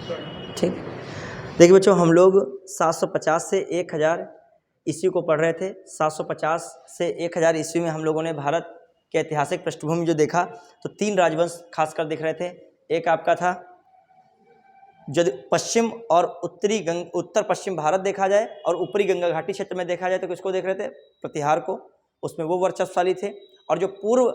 ठीक। देखिए बच्चों, हम लोग 750 से 1000 ईस्वी को पढ़ रहे थे। 750 से 1000 ईस्वी में हम लोगों ने भारत के ऐतिहासिक पृष्ठभूमि जो देखा तो 3 राजवंश खासकर दिख रहे थे। एक आपका था यदि पश्चिम और उत्तर पश्चिम भारत देखा जाए और ऊपरी गंगा घाटी क्षेत्र में देखा जाए तो किसको देख रहे थे? प्रतिहार को। उसमें वो वर्चस्वशाली थे। और जो पूर्व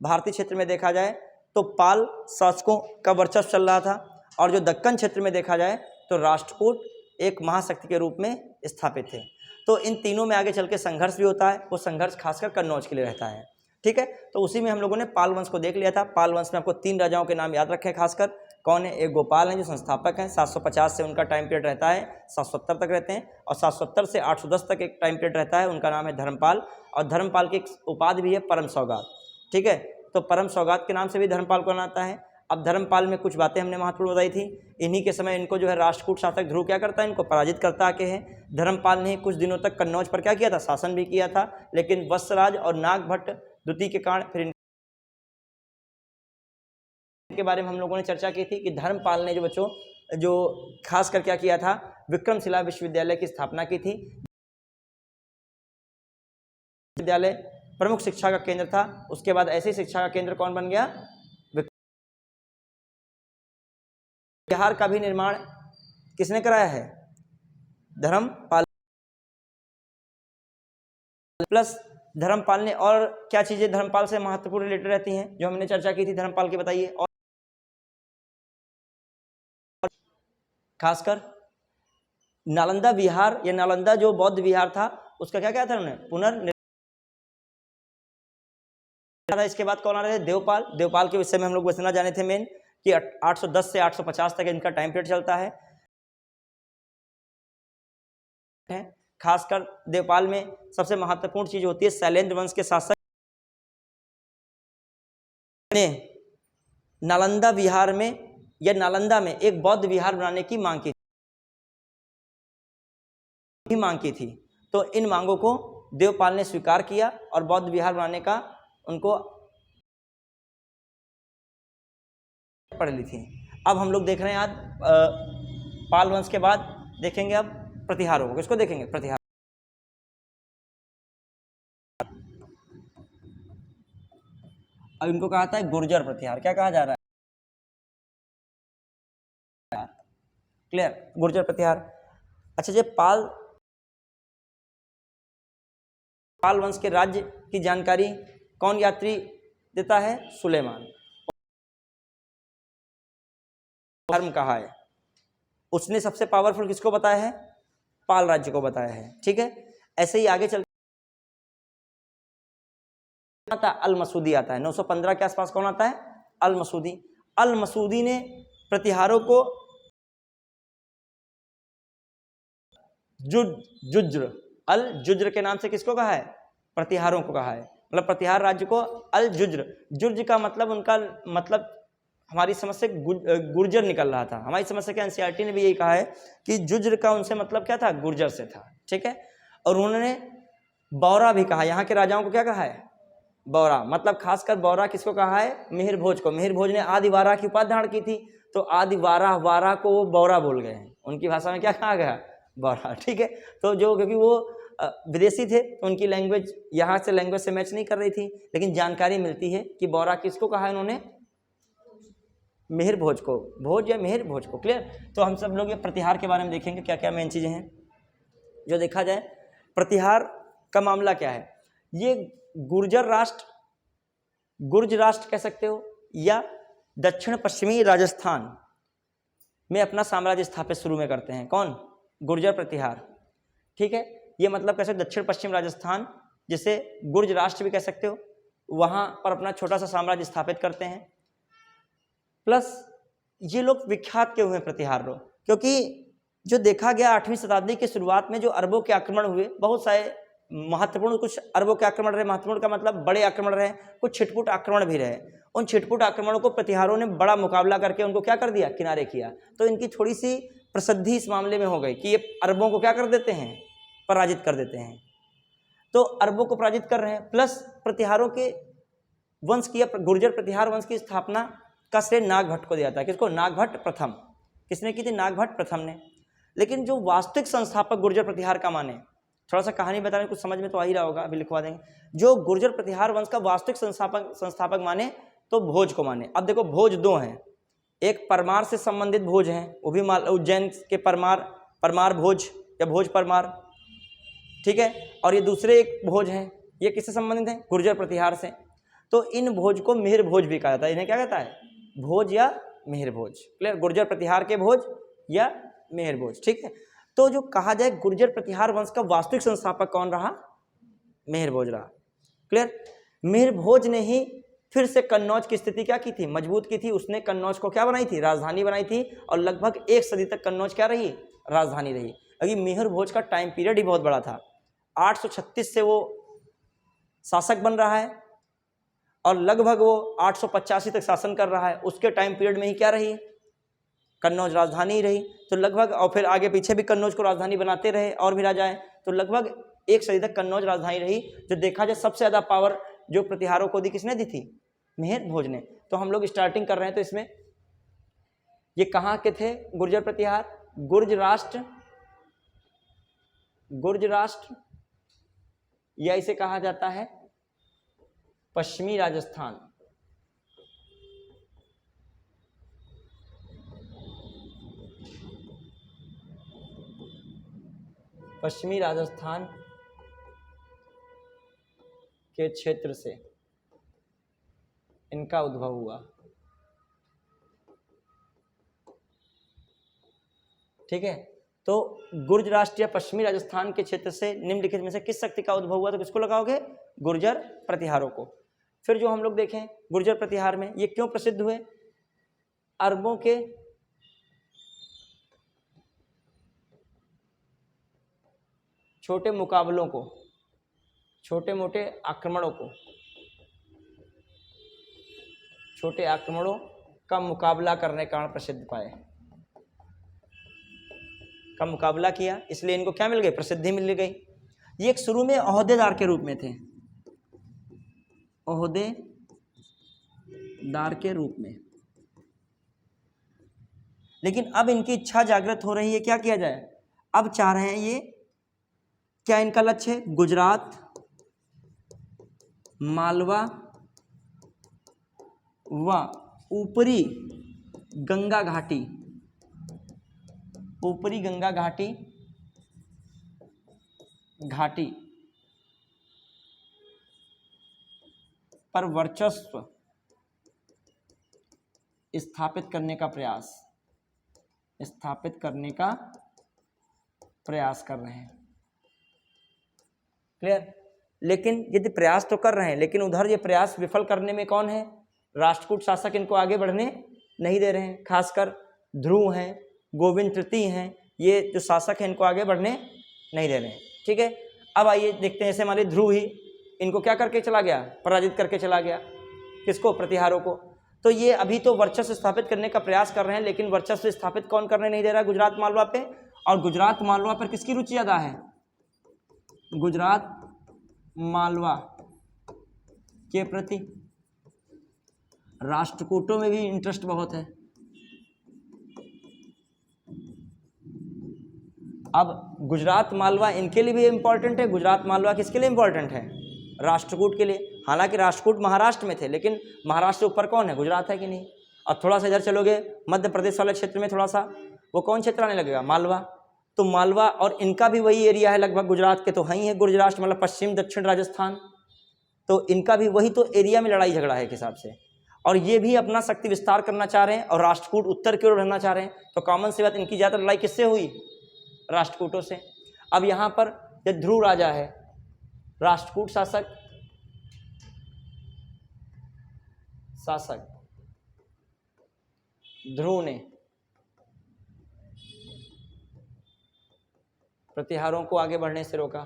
भारतीय क्षेत्र में देखा जाए तो पाल शासकों का वर्चस्व चल रहा था। और जो दक्कन क्षेत्र में देखा जाए तो राष्ट्रकूट एक महाशक्ति के रूप में स्थापित थे। तो इन तीनों में आगे चल के संघर्ष भी होता है। वो संघर्ष खासकर कन्नौज के लिए रहता है। ठीक है, तो उसी में हम लोगों ने पाल वंश को देख लिया था। पाल वंश में आपको 3 राजाओं के नाम याद रखे खासकर। कौन है? एक गोपाल हैं जो संस्थापक हैं। 750 से उनका टाइम पीरियड रहता है, 770 तक रहते हैं। और 770 से 810 तक एक टाइम पीरियड रहता है, उनका नाम है धर्मपाल। और धर्मपाल की एक उपाधि भी है परम सौगात। ठीक है, तो परम सौगात के नाम से भी धर्मपाल को आता है। अब धर्मपाल में कुछ बातें हमने महत्वपूर्ण बताई थी। इन्हीं के समय इनको जो है राष्ट्रकूट शासक ध्रुव क्या करता है? इनको पराजित करता आके है। धर्मपाल ने कुछ दिनों तक कन्नौज पर क्या किया था? शासन भी किया था। लेकिन वत्सराज और नागभट्ट द्वितीय के कारण फिर के बारे में हम लोगों ने चर्चा की थी कि धर्मपाल ने जो बच्चों जो खास कर क्या किया था? विक्रमशिला विश्वविद्यालय की स्थापना की थी। विद्यालय प्रमुख शिक्षा का केंद्र था। उसके बाद ऐसी शिक्षा का केंद्र कौन बन गया? बिहार का भी निर्माण किसने कराया है? धर्मपाल। प्लस धर्मपाल ने और क्या चीजें धर्मपाल से महत्वपूर्ण रिलेटेड रहती हैं जो हमने चर्चा की थी धर्मपाल की, बताइए। और खासकर नालंदा विहार या नालंदा जो बौद्ध विहार था उसका क्या था? उन्होंने पुनर्निर्माण। इसके बाद कौन आ रहे थे? देवपाल। देवपाल के विषय में हम लोग बस इतना जाने थे मेन कि 810 से 850 तक इनका टाइम पीरियड चलता है। खासकर देवपाल में सबसे महत्वपूर्ण चीज होती है शैलेंद्र वंश के शासक ने नालंदा विहार में या नालंदा में एक बौद्ध विहार बनाने की मांग की थी। तो इन मांगों को देवपाल ने स्वीकार किया और बौद्ध विहार बनाने का उनको पढ़ ली थी। अब हम लोग देख रहे हैं आज पाल वंश के बाद देखेंगे अब प्रतिहारों को। किसको देखेंगे? प्रतिहार। अब इनको कहा था गुर्जर प्रतिहार। क्या कहा जा रहा है? क्लियर? गुर्जर प्रतिहार। अच्छा, ये पाल वंश के राज्य की जानकारी कौन यात्री देता है? सुलेमान। धर्म कहा है उसने सबसे पावरफुल किसको बताया है? पाल राज्य को बताया है। ठीक है, ऐसे ही आगे चल आता अल मसूदी आता है। 915 के आसपास कौन आता है? अल मसूदी। अल मसूदी ने प्रतिहारों को जुज्र अल जुज्र के नाम से किसको कहा है? प्रतिहारों को कहा है। मतलब प्रतिहार राज्य को अल जुज्र। जुज्र का मतलब उनका मतलब हमारी समझ से गुर्जर निकल रहा था। हमारी समझ से क्या एनसीईआरटी ने भी यही कहा है कि जुज्र का उनसे मतलब क्या था? गुर्जर से था। ठीक है, और उन्होंने बौरा भी कहा। यहाँ के राजाओं को क्या कहा है? बौरा। मतलब खासकर बौरा किसको कहा है? मिहिर भोज को। मिहिर भोज ने आदि वारा की उपाधि धारण की थी तो आदि वारा को वो बौरा बोल गए हैं। उनकी भाषा में क्या कहा गया? बौरा। ठीक है, तो जो क्योंकि वो विदेशी थे तो उनकी लैंग्वेज यहाँ से लैंग्वेज से मैच नहीं कर रही थी, लेकिन जानकारी मिलती है कि बौरा किसको कहा है उन्होंने? मिहिर भोज को। भोज या मिहिर भोज को। क्लियर? तो हम सब लोग ये प्रतिहार के बारे में देखेंगे क्या क्या मेन चीजें हैं जो देखा जाए। प्रतिहार का मामला क्या है? ये गुर्ज राष्ट्र कह सकते हो या दक्षिण पश्चिमी राजस्थान में अपना साम्राज्य स्थापित शुरू में करते हैं। कौन? गुर्जर प्रतिहार। ठीक है, ये मतलब कैसे? दक्षिण पश्चिम राजस्थान जिसे गुर्ज राष्ट्र भी कह सकते हो, वहां पर अपना छोटा सा साम्राज्य स्थापित करते हैं। प्लस ये लोग विख्यात क्यों हुए प्रतिहार लोग? क्योंकि जो देखा गया 8वीं शताब्दी के शुरुआत में जो अरबों के आक्रमण हुए, बहुत सारे महत्वपूर्ण कुछ अरबों के आक्रमण रहे। महत्वपूर्ण का मतलब बड़े आक्रमण रहे, कुछ छिटपुट आक्रमण भी रहे। उन छिटपुट आक्रमणों को प्रतिहारों ने बड़ा मुकाबला करके उनको क्या कर दिया? किनारे किया। तो इनकी थोड़ी सी प्रसिद्धि इस मामले में हो गई कि ये अरबों को क्या कर देते हैं? पराजित कर देते हैं। तो अरबों को पराजित कर रहे हैं। प्लस प्रतिहारों के वंश की, गुर्जर प्रतिहार वंश की स्थापना का श्रेय नागभट्ट को दिया था। किसको? नागभट्ट प्रथम। किसने की थी? नागभट्ट प्रथम ने। लेकिन जो वास्तविक संस्थापक गुर्जर प्रतिहार का माने, थोड़ा सा कहानी बता रहे, कुछ समझ में तो आ ही रहा होगा, अभी लिखवा देंगे। जो गुर्जर प्रतिहार वंश का वास्तविक संस्थापक माने तो भोज को माने। अब देखो भोज दो हैं, एक परमार से संबंधित भोज हैं, वो भी उज्जैन के परमार भोज या भोज परमार, ठीक है। और ये दूसरे एक भोज हैं, ये किससे संबंधित हैं? गुर्जर प्रतिहार से। तो इन भोज को मिहिर भोज भी कहा जाता है। इन्हें क्या कहता है? भोज या मिहिर भोज। क्लियर? गुर्जर प्रतिहार के भोज या मिहिर भोज, ठीक है। तो जो कहा जाए गुर्जर प्रतिहार वंश का वास्तविक संस्थापक कौन रहा? मिहिर भोज रहा। क्लियर? मिहिर भोज ने ही फिर से कन्नौज की स्थिति क्या की थी? मजबूत की थी। उसने कन्नौज को क्या बनाई थी? राजधानी बनाई थी। और लगभग 1 सदी तक कन्नौज क्या रही? राजधानी रही। अभी मिहिर भोज का टाइम पीरियड ही बहुत बड़ा था। 836 से वो शासक बन रहा है और लगभग वो 885 तक शासन कर रहा है। उसके टाइम पीरियड में ही क्या रही? कन्नौज राजधानी ही रही। तो लगभग, और फिर आगे पीछे भी कन्नौज को राजधानी बनाते रहे और भी राजाएं, तो लगभग 1 सदी तक कन्नौज राजधानी रही। जो देखा जाए सबसे ज़्यादा पावर जो प्रतिहारों को दी, किसने दी थी? मिहिर भोज ने। तो हम लोग स्टार्टिंग कर रहे हैं, तो इसमें ये कहाँ के थे गुर्जर प्रतिहार? गुर्ज राष्ट्र या इसे कहा जाता है पश्चिमी राजस्थान। पश्चिमी राजस्थान के क्षेत्र से इनका उद्भव हुआ, ठीक है। तो गुर्ज राष्ट्र या पश्चिमी राजस्थान के क्षेत्र से निम्नलिखित में से किस शक्ति का उद्भव हुआ? तो किसको लगाओगे? गुर्जर प्रतिहारों को। फिर जो हम लोग देखें गुर्जर प्रतिहार में ये क्यों प्रसिद्ध हुए? अरबों के छोटे मुकाबलों को, छोटे मोटे आक्रमणों को, छोटे आक्रमणों का मुकाबला करने का कारण प्रसिद्ध पाए, का मुकाबला किया, इसलिए इनको क्या मिल गई? प्रसिद्धि मिल गई। ये एक शुरू में ओहदेदार के रूप में थे, ओहदेदार के रूप में, लेकिन अब इनकी इच्छा जागृत हो रही है, क्या किया जाए? अब चाह रहे हैं ये, क्या इनका लक्ष्य है? गुजरात, मालवा व ऊपरी गंगा घाटी, ऊपरी गंगा घाटी पर वर्चस्व स्थापित करने का प्रयास कर रहे हैं। क्लियर? लेकिन यदि प्रयास तो कर रहे हैं, लेकिन उधर ये प्रयास विफल करने में कौन है? राष्ट्रकूट शासक इनको आगे बढ़ने नहीं दे रहे हैं। खासकर ध्रुव हैं, गोविंद तृतीय हैं, ये जो शासक हैं इनको आगे बढ़ने नहीं दे रहे हैं, ठीक है। अब आइए देखते हैं, ऐसे हमारे ध्रुव ही इनको क्या करके चला गया? पराजित करके चला गया। किसको? प्रतिहारों को। तो ये अभी तो वर्चस्व स्थापित करने का प्रयास कर रहे हैं, लेकिन वर्चस्व स्थापित कौन करने नहीं दे रहा है? गुजरात मालवा पे। और गुजरात मालवा पर किसकी रुचि ज़्यादा है? गुजरात मालवा के प्रति राष्ट्रकूटों में भी इंटरेस्ट बहुत है। अब गुजरात मालवा इनके लिए भी इम्पोर्टेंट है। गुजरात मालवा किसके लिए इम्पोर्टेंट है? राष्ट्रकूट के लिए। हालांकि राष्ट्रकूट महाराष्ट्र में थे, लेकिन महाराष्ट्र ऊपर कौन है? गुजरात है कि नहीं। और थोड़ा सा इधर चलोगे मध्य प्रदेश वाले क्षेत्र में, थोड़ा सा वो कौन क्षेत्र आने लगेगा? मालवा। तो मालवा और इनका भी वही एरिया है, लगभग गुजरात के तो है ही है गुर्ज राष्ट्र, मतलब पश्चिम दक्षिण राजस्थान, तो इनका भी वही तो एरिया में लड़ाई झगड़ा है एक हिसाब से। और ये भी अपना शक्ति विस्तार करना चाह रहे हैं और राष्ट्रकूट उत्तर की ओर रहना चाह रहे हैं। तो कॉमन सी बात, इनकी ज़्यादा लड़ाई किससे हुई? राष्ट्रकूटों से। अब यहाँ पर जब ध्रुव राजा है, राष्ट्रकूट शासक ध्रुव ने प्रतिहारों को आगे बढ़ने से रोका,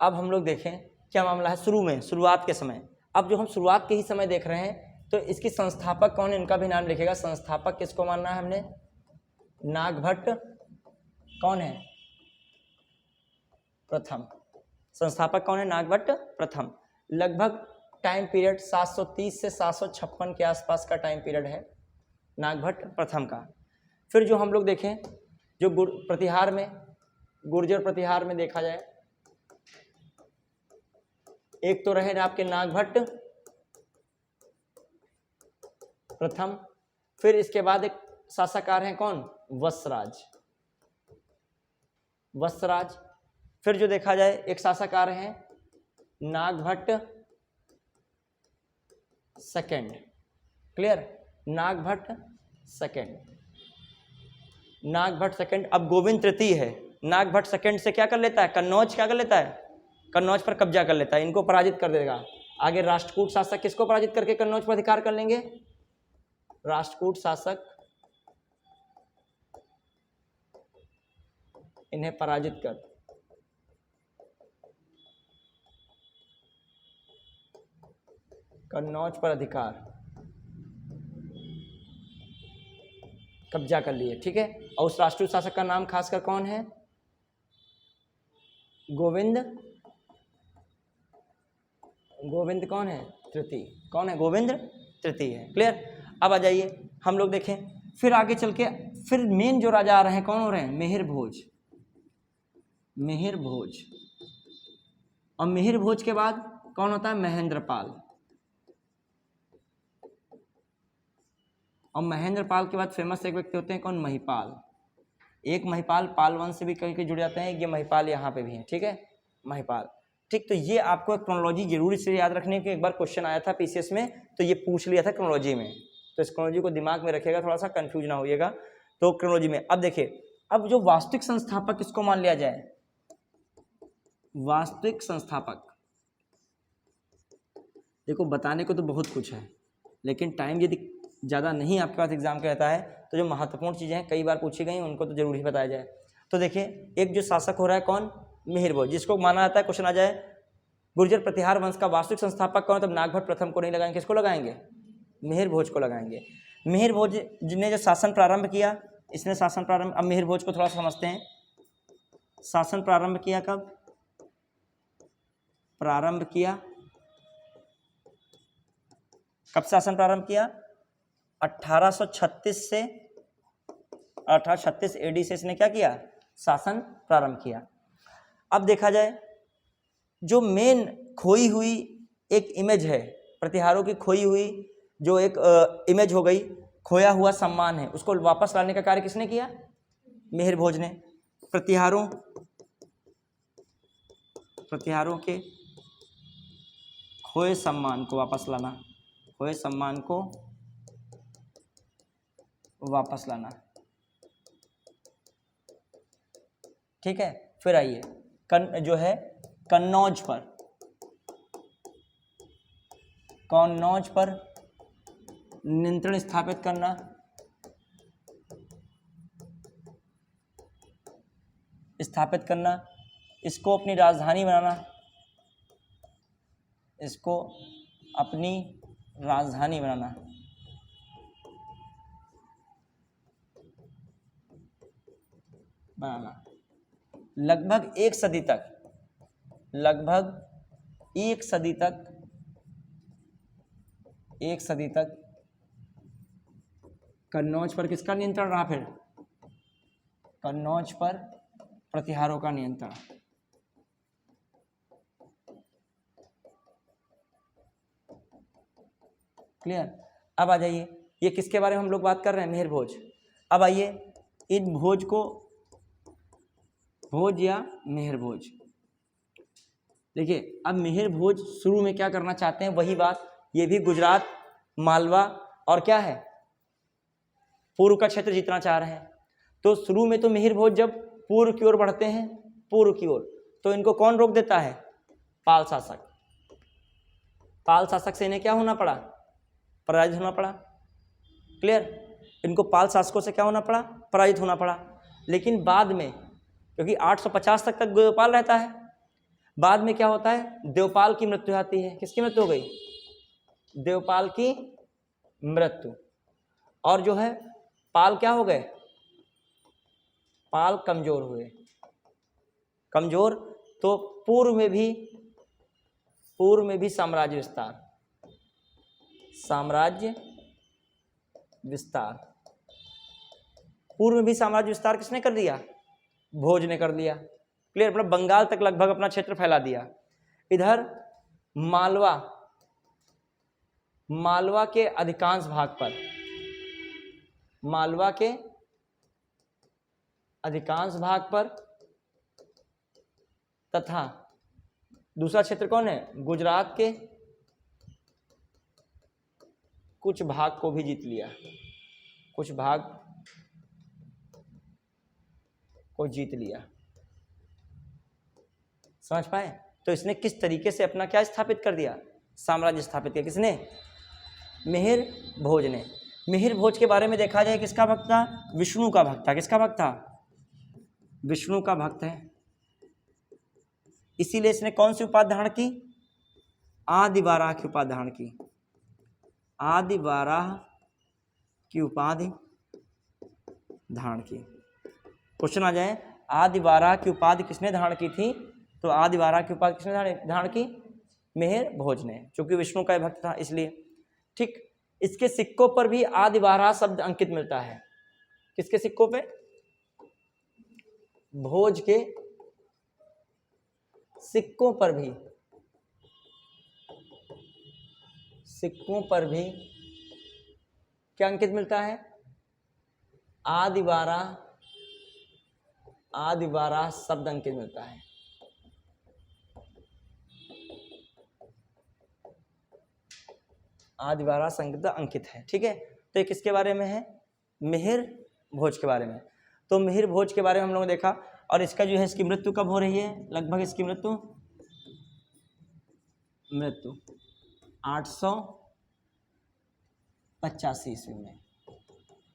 अब हम लोग देखें क्या मामला है शुरुआत के समय। अब जो हम शुरुआत के ही समय देख रहे हैं, तो इसकी संस्थापक कौन है इनका भी नाम लिखेगा। संस्थापक किसको मानना है हमने? नागभट्ट कौन है? प्रथम। संस्थापक कौन है? नागभट्ट प्रथम। लगभग टाइम पीरियड 730 से 756 के आसपास का टाइम पीरियड है नागभट्ट प्रथम का। फिर जो हम लोग देखें, जो प्रतिहार में, गुर्जर प्रतिहार में देखा जाए, एक तो रहे आपके नागभट्ट प्रथम, फिर इसके बाद एक शासकार हैं कौन, वत्सराज, वत्सराज। फिर जो देखा जाए एक शासकार हैं Nagabhata second, clear, Nagabhata second, Nagabhata second. अब गोविंद तृतीय है, नागभट्ट सेकंड से क्या कर लेता है, कन्नौज क्या कर लेता है, कन्नौज पर कब्जा कर लेता है, इनको पराजित कर देगा। आगे राष्ट्रकूट शासक किसको पराजित करके कन्नौज पर अधिकार कर लेंगे, राष्ट्रकूट शासक इन्हें पराजित कर कन्नौज पर अधिकार कब्जा कर लिए, ठीक है। और उस राष्ट्रीय शासक का नाम खासकर कौन है, गोविंद, गोविंद कौन है, तृतीय, कौन है, गोविंद तृतीय है, क्लियर। अब आ जाइए हम लोग देखें, फिर आगे चल के फिर मेन जो राजा आ रहे हैं कौन हो रहे हैं, मिहिर भोज, मिहिर भोज। और मिहिर भोज के बाद कौन होता है, महेंद्रपाल। और महेंद्रपाल के बाद फेमस एक व्यक्ति होते हैं कौन, महिपाल। एक महिपाल पाल वंश से भी कहीं कहीं जुड़ जाते हैं, ये महिपाल यहाँ पे भी है, ठीक है, महिपाल, ठीक। तो ये आपको क्रोनोलॉजी जरूरी से याद रखने के, एक बार क्वेश्चन आया था पीसीएस में तो ये पूछ लिया था क्रोनोलॉजी में, तो इस क्रोनोलॉजी को दिमाग में रखिएगा, थोड़ा सा कंफ्यूज ना होइएगा। तो क्रोनोलॉजी में अब देखिए, अब जो वास्तविक संस्थापक किसको मान लिया जाए, वास्तविक संस्थापक, देखो बताने को तो बहुत कुछ है, लेकिन टाइम यदि ज़्यादा नहीं आपके पास एग्जाम का रहता है तो जो महत्वपूर्ण चीज़ें हैं कई बार पूछी गई उनको तो जरूर ही बताया जाए। तो देखिए, एक जो शासक हो रहा है कौन, मिहिर भोज, जिसको माना जाता है, क्वेश्चन आ जाए गुर्जर प्रतिहार वंश का वास्तविक संस्थापक कौन, तब नागभट्ट प्रथम को नहीं लगाएंगे, किसको लगाएंगे, मिहिर भोज को लगाएंगे। मिहिर भोज ने जो शासन प्रारंभ किया, इसने शासन प्रारंभ, अब मिहिर भोज को थोड़ा सा समझते हैं, शासन प्रारंभ किया कब, प्रारंभ किया, कब शासन प्रारंभ किया, 1836 से 1836 एडी से इसने क्या किया, शासन प्रारंभ किया। अब देखा जाए जो मेन खोई हुई एक इमेज है, प्रतिहारों की खोई हुई जो एक इमेज हो गई, खोया हुआ सम्मान है, उसको वापस लाने का कार्य किसने किया, मिहिर भोज ने। प्रतिहारों के खोए सम्मान को वापस लाना, खोए सम्मान को वापस लाना, ठीक है। फिर आइए जो है कन्नौज पर, कन्नौज पर नियंत्रण स्थापित करना, इसको अपनी राजधानी बनाना, इसको अपनी राजधानी बनाना, लगभग एक सदी तक, लगभग एक सदी तक कन्नौज पर किसका नियंत्रण रहा, फिर कन्नौज पर प्रतिहारों का नियंत्रण। क्लियर। अब आ जाइए, ये किसके बारे में हम लोग बात कर रहे हैं, मिहिर भोज। अब आइए इन भोज को, भोज या मिहिर भोज, देखिए अब मिहिर भोज शुरू में क्या करना चाहते हैं, वही बात, ये भी गुजरात, मालवा और क्या है, पूर्व का क्षेत्र जीतना चाह रहे हैं। तो शुरू में तो मिहिर भोज जब पूर्व की ओर बढ़ते हैं, पूर्व की ओर, तो इनको कौन रोक देता है, पाल शासक। पाल शासक से इन्हें क्या होना पड़ा, पराजित होना पड़ा। क्लियर, इनको पाल शासकों से क्या होना पड़ा, पराजित होना पड़ा। लेकिन बाद में, क्योंकि 850 तक देवपाल रहता है, बाद में क्या होता है, देवपाल की मृत्यु आती है। किसकी मृत्यु हो गई, देवपाल की मृत्यु। और जो है पाल क्या हो गए, पाल कमजोर हुए, कमजोर। तो पूर्व में भी साम्राज्य विस्तार, साम्राज्य विस्तार। पूर्व में भी साम्राज्य विस्तार किसने कर दिया? भोज ने कर दिया। क्लियर, मतलब बंगाल तक लगभग अपना क्षेत्र फैला दिया। इधर मालवा के अधिकांश भाग पर, मालवा के अधिकांश भाग पर तथा दूसरा क्षेत्र कौन है? गुजरात के कुछ भाग को भी जीत लिया, कुछ भाग को जीत लिया। समझ पाए? तो इसने किस तरीके से अपना क्या स्थापित कर दिया? साम्राज्य स्थापित किया। किसने? मिहिर भोज ने। मिहिर भोज के बारे में देखा जाए, किसका भक्त था? विष्णु का भक्त था। किसका भक्त था? विष्णु का भक्त है। इसीलिए इसने कौन सी उपाधि धारण की? आदिवाराह की उपाधि धारण की। आदिवाराह की उपाधि धारण की। क्वेश्चन आ जाए, आदिवाराह की उपाधि किसने धारण की थी? तो आदिवाराह की उपाधि किसने धारण की? मिहिर भोज ने, क्योंकि विष्णु का भक्त था इसलिए। ठीक, इसके सिक्कों पर भी आदिवाराह शब्द अंकित मिलता है। किसके सिक्कों पे? भोज के सिक्कों पर भी, सिक्कों पर भी क्या अंकित मिलता है? आदिवाराह, आदिवाराह शब्द अंकित मिलता है। आदिवाराह संकेत अंकित है। ठीक है, तो ये किसके बारे में है? मिहिर भोज के बारे में। तो मिहिर भोज के बारे में हम लोगों ने देखा, और इसका जो है, इसकी मृत्यु कब हो रही है? लगभग इसकी मृत्यु 885 ईस्वी में।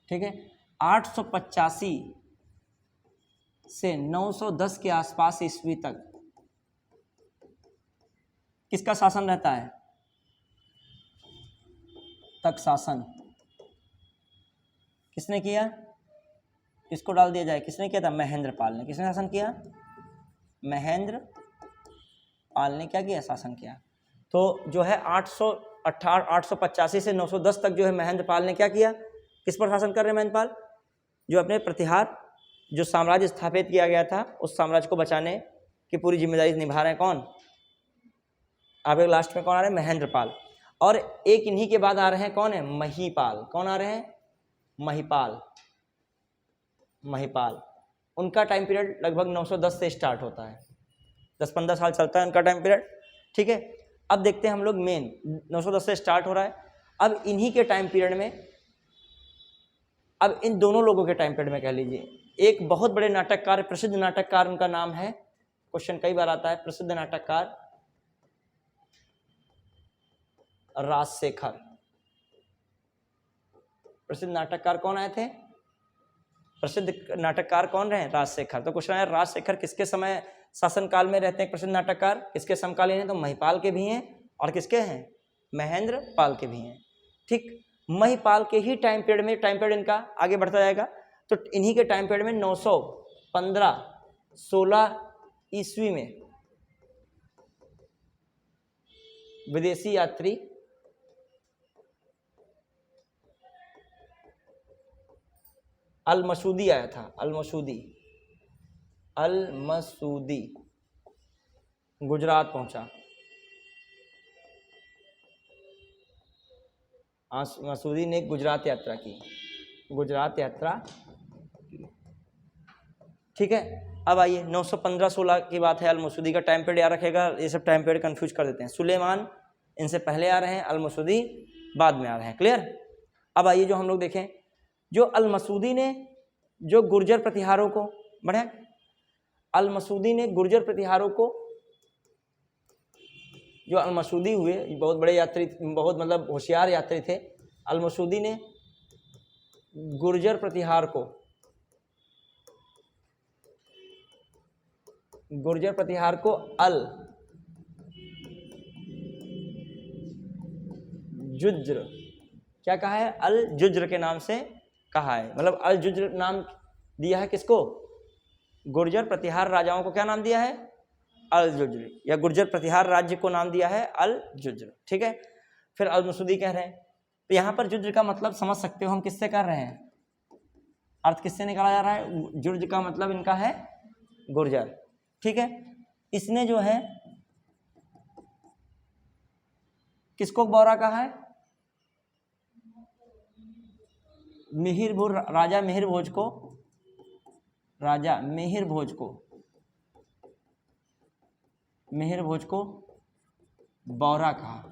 ठीक है, 885 से 910 के आसपास ईस्वी तक किसका शासन रहता है? तक शासन किसने किया? किसको डाल दिया जाए? किसने किया था? महेंद्र पाल ने। किसने शासन किया? महेंद्र पाल ने क्या किया? शासन किया। तो जो है 885 से 910 तक जो है महेंद्र पाल ने क्या किया? किस पर शासन कर रहे हैं महेंद्र पाल? जो अपने प्रतिहार जो साम्राज्य स्थापित किया गया था, उस साम्राज्य को बचाने की पूरी जिम्मेदारी निभा रहे हैं। कौन? अब लास्ट में कौन आ रहे हैं? महेंद्र पाल। और एक इन्हीं के बाद आ रहे हैं, कौन है? महिपाल। कौन आ रहे हैं? महिपाल। महिपाल, उनका टाइम पीरियड लगभग 910 से स्टार्ट होता है, 10-15 साल चलता है उनका टाइम पीरियड। ठीक है, अब देखते हैं हम लोग मेन 910 से स्टार्ट हो रहा है। अब इन्हीं के टाइम पीरियड में, अब इन दोनों लोगों के टाइम पीरियड में कह लीजिए, एक बहुत बड़े नाटककार, प्रसिद्ध नाटककार, उनका नाम है, क्वेश्चन कई बार आता है, प्रसिद्ध नाटककार राजशेखर। प्रसिद्ध नाटककार कौन आए थे? प्रसिद्ध नाटककार कौन रहे? राजशेखर। तो क्वेश्चन है, राजशेखर किसके समय शासन काल में रहते हैं? प्रसिद्ध नाटककार किसके समकालीन हैं? तो महिपाल के भी हैं, और किसके हैं? महेंद्र पाल के भी हैं। ठीक, महिपाल के ही टाइम पीरियड में, टाइम पीरियड इनका आगे बढ़ता जाएगा, तो इन्हीं के टाइम पीरियड में 915-16 ईस्वी में विदेशी यात्री अल-मसूदी आया था। अल-मसूदी गुजरात पहुंचा। मसूदी ने गुजरात यात्रा की, गुजरात यात्रा की। ठीक है, अब आइए 915-16 की बात है। अल-मसूदी का टाइम पीरियड याद रखेगा, ये सब टाइम पीरियड कंफ्यूज कर देते हैं। सुलेमान इनसे पहले आ रहे हैं, अल-मसूदी बाद में आ रहे हैं। क्लियर? अब आइए जो हम लोग देखें, जो अल-मसूदी ने जो गुर्जर प्रतिहारों को, बढ़े, अल-मसूदी ने गुर्जर प्रतिहारों को, जो अल-मसूदी हुए, बहुत बड़े यात्री, बहुत मतलब होशियार यात्री थे। अल-मसूदी ने गुर्जर प्रतिहार को, गुर्जर प्रतिहार को अल-जुज्र, क्या कहा है? अल-जुज्र के नाम से कहा है। मतलब अल-जुज्र नाम दिया है किसको? गुर्जर प्रतिहार राजाओं को क्या नाम दिया है? अल-जुज्र, या गुर्जर प्रतिहार राज्य को नाम दिया है अल-जुज्र। ठीक है, फिर अल-मसूदी कह रहे हैं तो यहाँ पर जुर्ज का मतलब समझ सकते हो हम किससे कर रहे हैं, अर्थ किससे निकाला जा रहा है, जुर्ज का मतलब इनका है गुर्जर। ठीक है, इसने जो है किसको बौरा कहा है, मिहिर भोज, राजा मिहिर भोज को, राजा मिहिर भोज को, मिहिर भोज को बौरा कहा,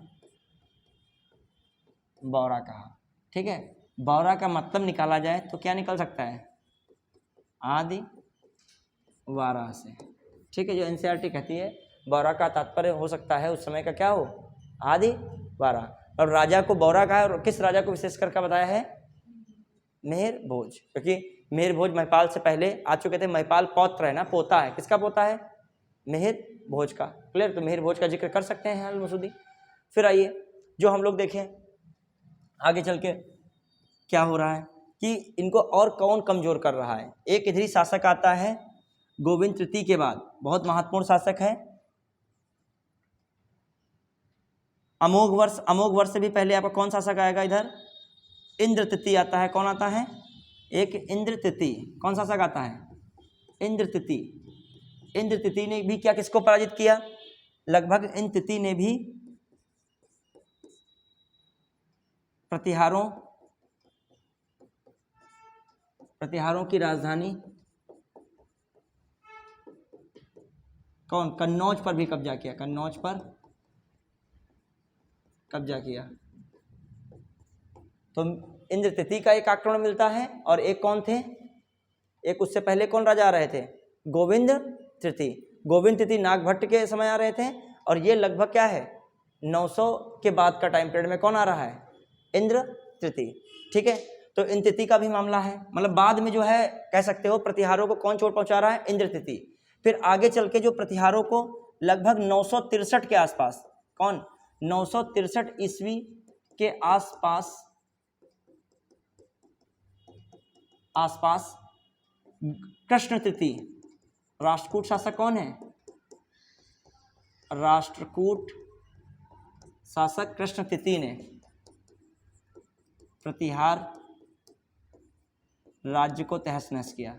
बौरा कहा। ठीक है, बौरा का मतलब निकाला जाए तो क्या निकल सकता है, आदि वारा से। ठीक है, जो एनसीईआरटी कहती है बौरा का तात्पर्य हो सकता है उस समय का क्या हो, आदि वारा। और राजा को बौरा कहा है, और किस राजा को विशेष करके बताया है, मिहिर भोज, क्योंकि मिहिर भोज महिपाल से पहले आ चुके थे। महिपाल पौत्र है ना, पोता है, किसका पोता है, मिहिर भोज का। क्लियर, तो मिहिर भोज का जिक्र कर सकते हैं अल मसूदी। फिर आइए जो हम लोग देखें आगे चल के क्या हो रहा है कि इनको और कौन कमजोर कर रहा है। एक इधरी शासक आता है गोविंद तृतीय के बाद, बहुत महत्वपूर्ण शासक है। अमोघ वर्ष, अमोघ वर्ष से भी पहले आपका कौन शासक आएगा, इधर इंद्र तृतीय आता है। कौन आता है, एक इंद्र तृतीय। कौन शासक आता है, इंद्र तृतीय। इंद्र तृतीय ने भी क्या किसको पराजित किया, लगभग इंद्र तृतीय ने भी प्रतिहारों की राजधानी कौन, कन्नौज पर भी कब्जा किया, कन्नौज पर कब्जा किया। तो इंद्र तृतीय का एक आक्रमण मिलता है, और एक कौन थे, एक उससे पहले कौन राजा आ रहे थे, गोविंद तृतीय। गोविंद तृतीय नागभट्ट के समय आ रहे थे, और ये लगभग क्या है 900 के बाद का टाइम पीरियड में कौन आ रहा है, इंद्र तृतीय। ठीक है, तो इंद्र तृतीय का भी मामला है, मतलब बाद में जो है कह सकते हो प्रतिहारों को कौन चोट पहुंचा रहा है, इंद्र तृतीय। फिर आगे चल के जो प्रतिहारों को लगभग 963 के आसपास, कौन 963 ईस्वी के आसपास कृष्ण तृतीय, राष्ट्रकूट शासक कौन है, राष्ट्रकूट शासक कृष्ण तृतीय ने प्रतिहार राज्य को तहस नहस किया,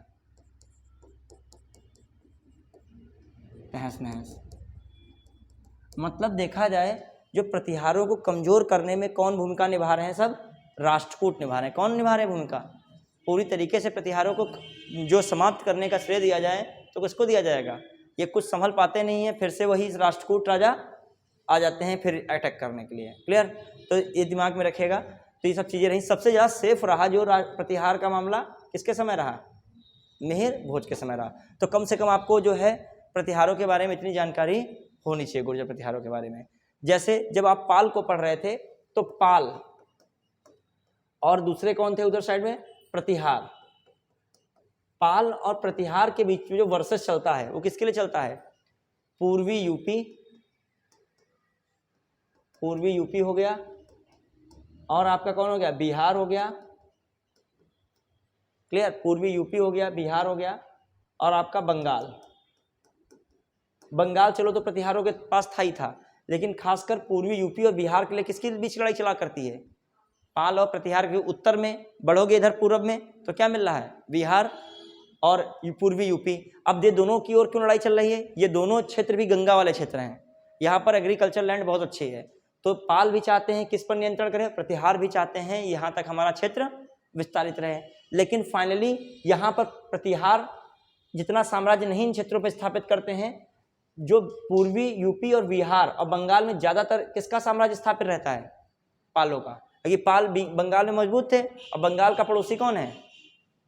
तहस नहस। मतलब देखा जाए जो प्रतिहारों को कमजोर करने में कौन भूमिका निभा रहे हैं, सब राष्ट्रकूट निभा रहे हैं। कौन निभा रहे हैं भूमिका, पूरी तरीके से प्रतिहारों को जो समाप्त करने का श्रेय दिया जाए तो किसको दिया जाएगा, ये कुछ संभल पाते नहीं है, फिर से वही राष्ट्रकूट राजा आ जाते हैं फिर अटैक करने के लिए। क्लियर, तो ये दिमाग में रखेगा। तो ये सब चीज़ें रही। सबसे ज़्यादा सेफ रहा जो प्रतिहार का मामला किसके समय रहा, मिहिर भोज के समय रहा। तो कम से कम आपको जो है प्रतिहारों के बारे में इतनी जानकारी होनी चाहिए, गुर्जर प्रतिहारों के बारे में। जैसे जब आप पाल को पढ़ रहे थे तो पाल और दूसरे कौन थे उधर साइड में, प्रतिहार। पाल और प्रतिहार के बीच में जो वर्सेस चलता है वो किसके लिए चलता है, पूर्वी यूपी हो गया, और आपका कौन हो गया, बिहार हो गया। क्लियर, पूर्वी यूपी हो गया, बिहार हो गया, और आपका बंगाल। बंगाल चलो तो प्रतिहारों के पास था ही था, लेकिन खासकर पूर्वी यूपी और बिहार के लिए किसके बीच लड़ाई चला करती है, पाल और प्रतिहार के। उत्तर में बढ़ोगे इधर पूर्व में तो क्या मिल रहा है, बिहार और पूर्वी यूपी। अब ये दोनों की ओर क्यों लड़ाई चल रही है, ये दोनों क्षेत्र भी गंगा वाले क्षेत्र हैं, यहाँ पर एग्रीकल्चर लैंड बहुत अच्छी है। तो पाल भी चाहते हैं किस पर नियंत्रण करें, प्रतिहार भी चाहते हैं यहाँ तक हमारा क्षेत्र विस्तारित रहे। लेकिन फाइनली यहाँ पर प्रतिहार जितना साम्राज्य नहीं इन क्षेत्रों पर स्थापित करते हैं, जो पूर्वी यूपी और बिहार और बंगाल में ज़्यादातर किसका साम्राज्य स्थापित रहता है, पालों का। क्योंकि पाल बंगाल में मजबूत थे, और बंगाल का पड़ोसी कौन है,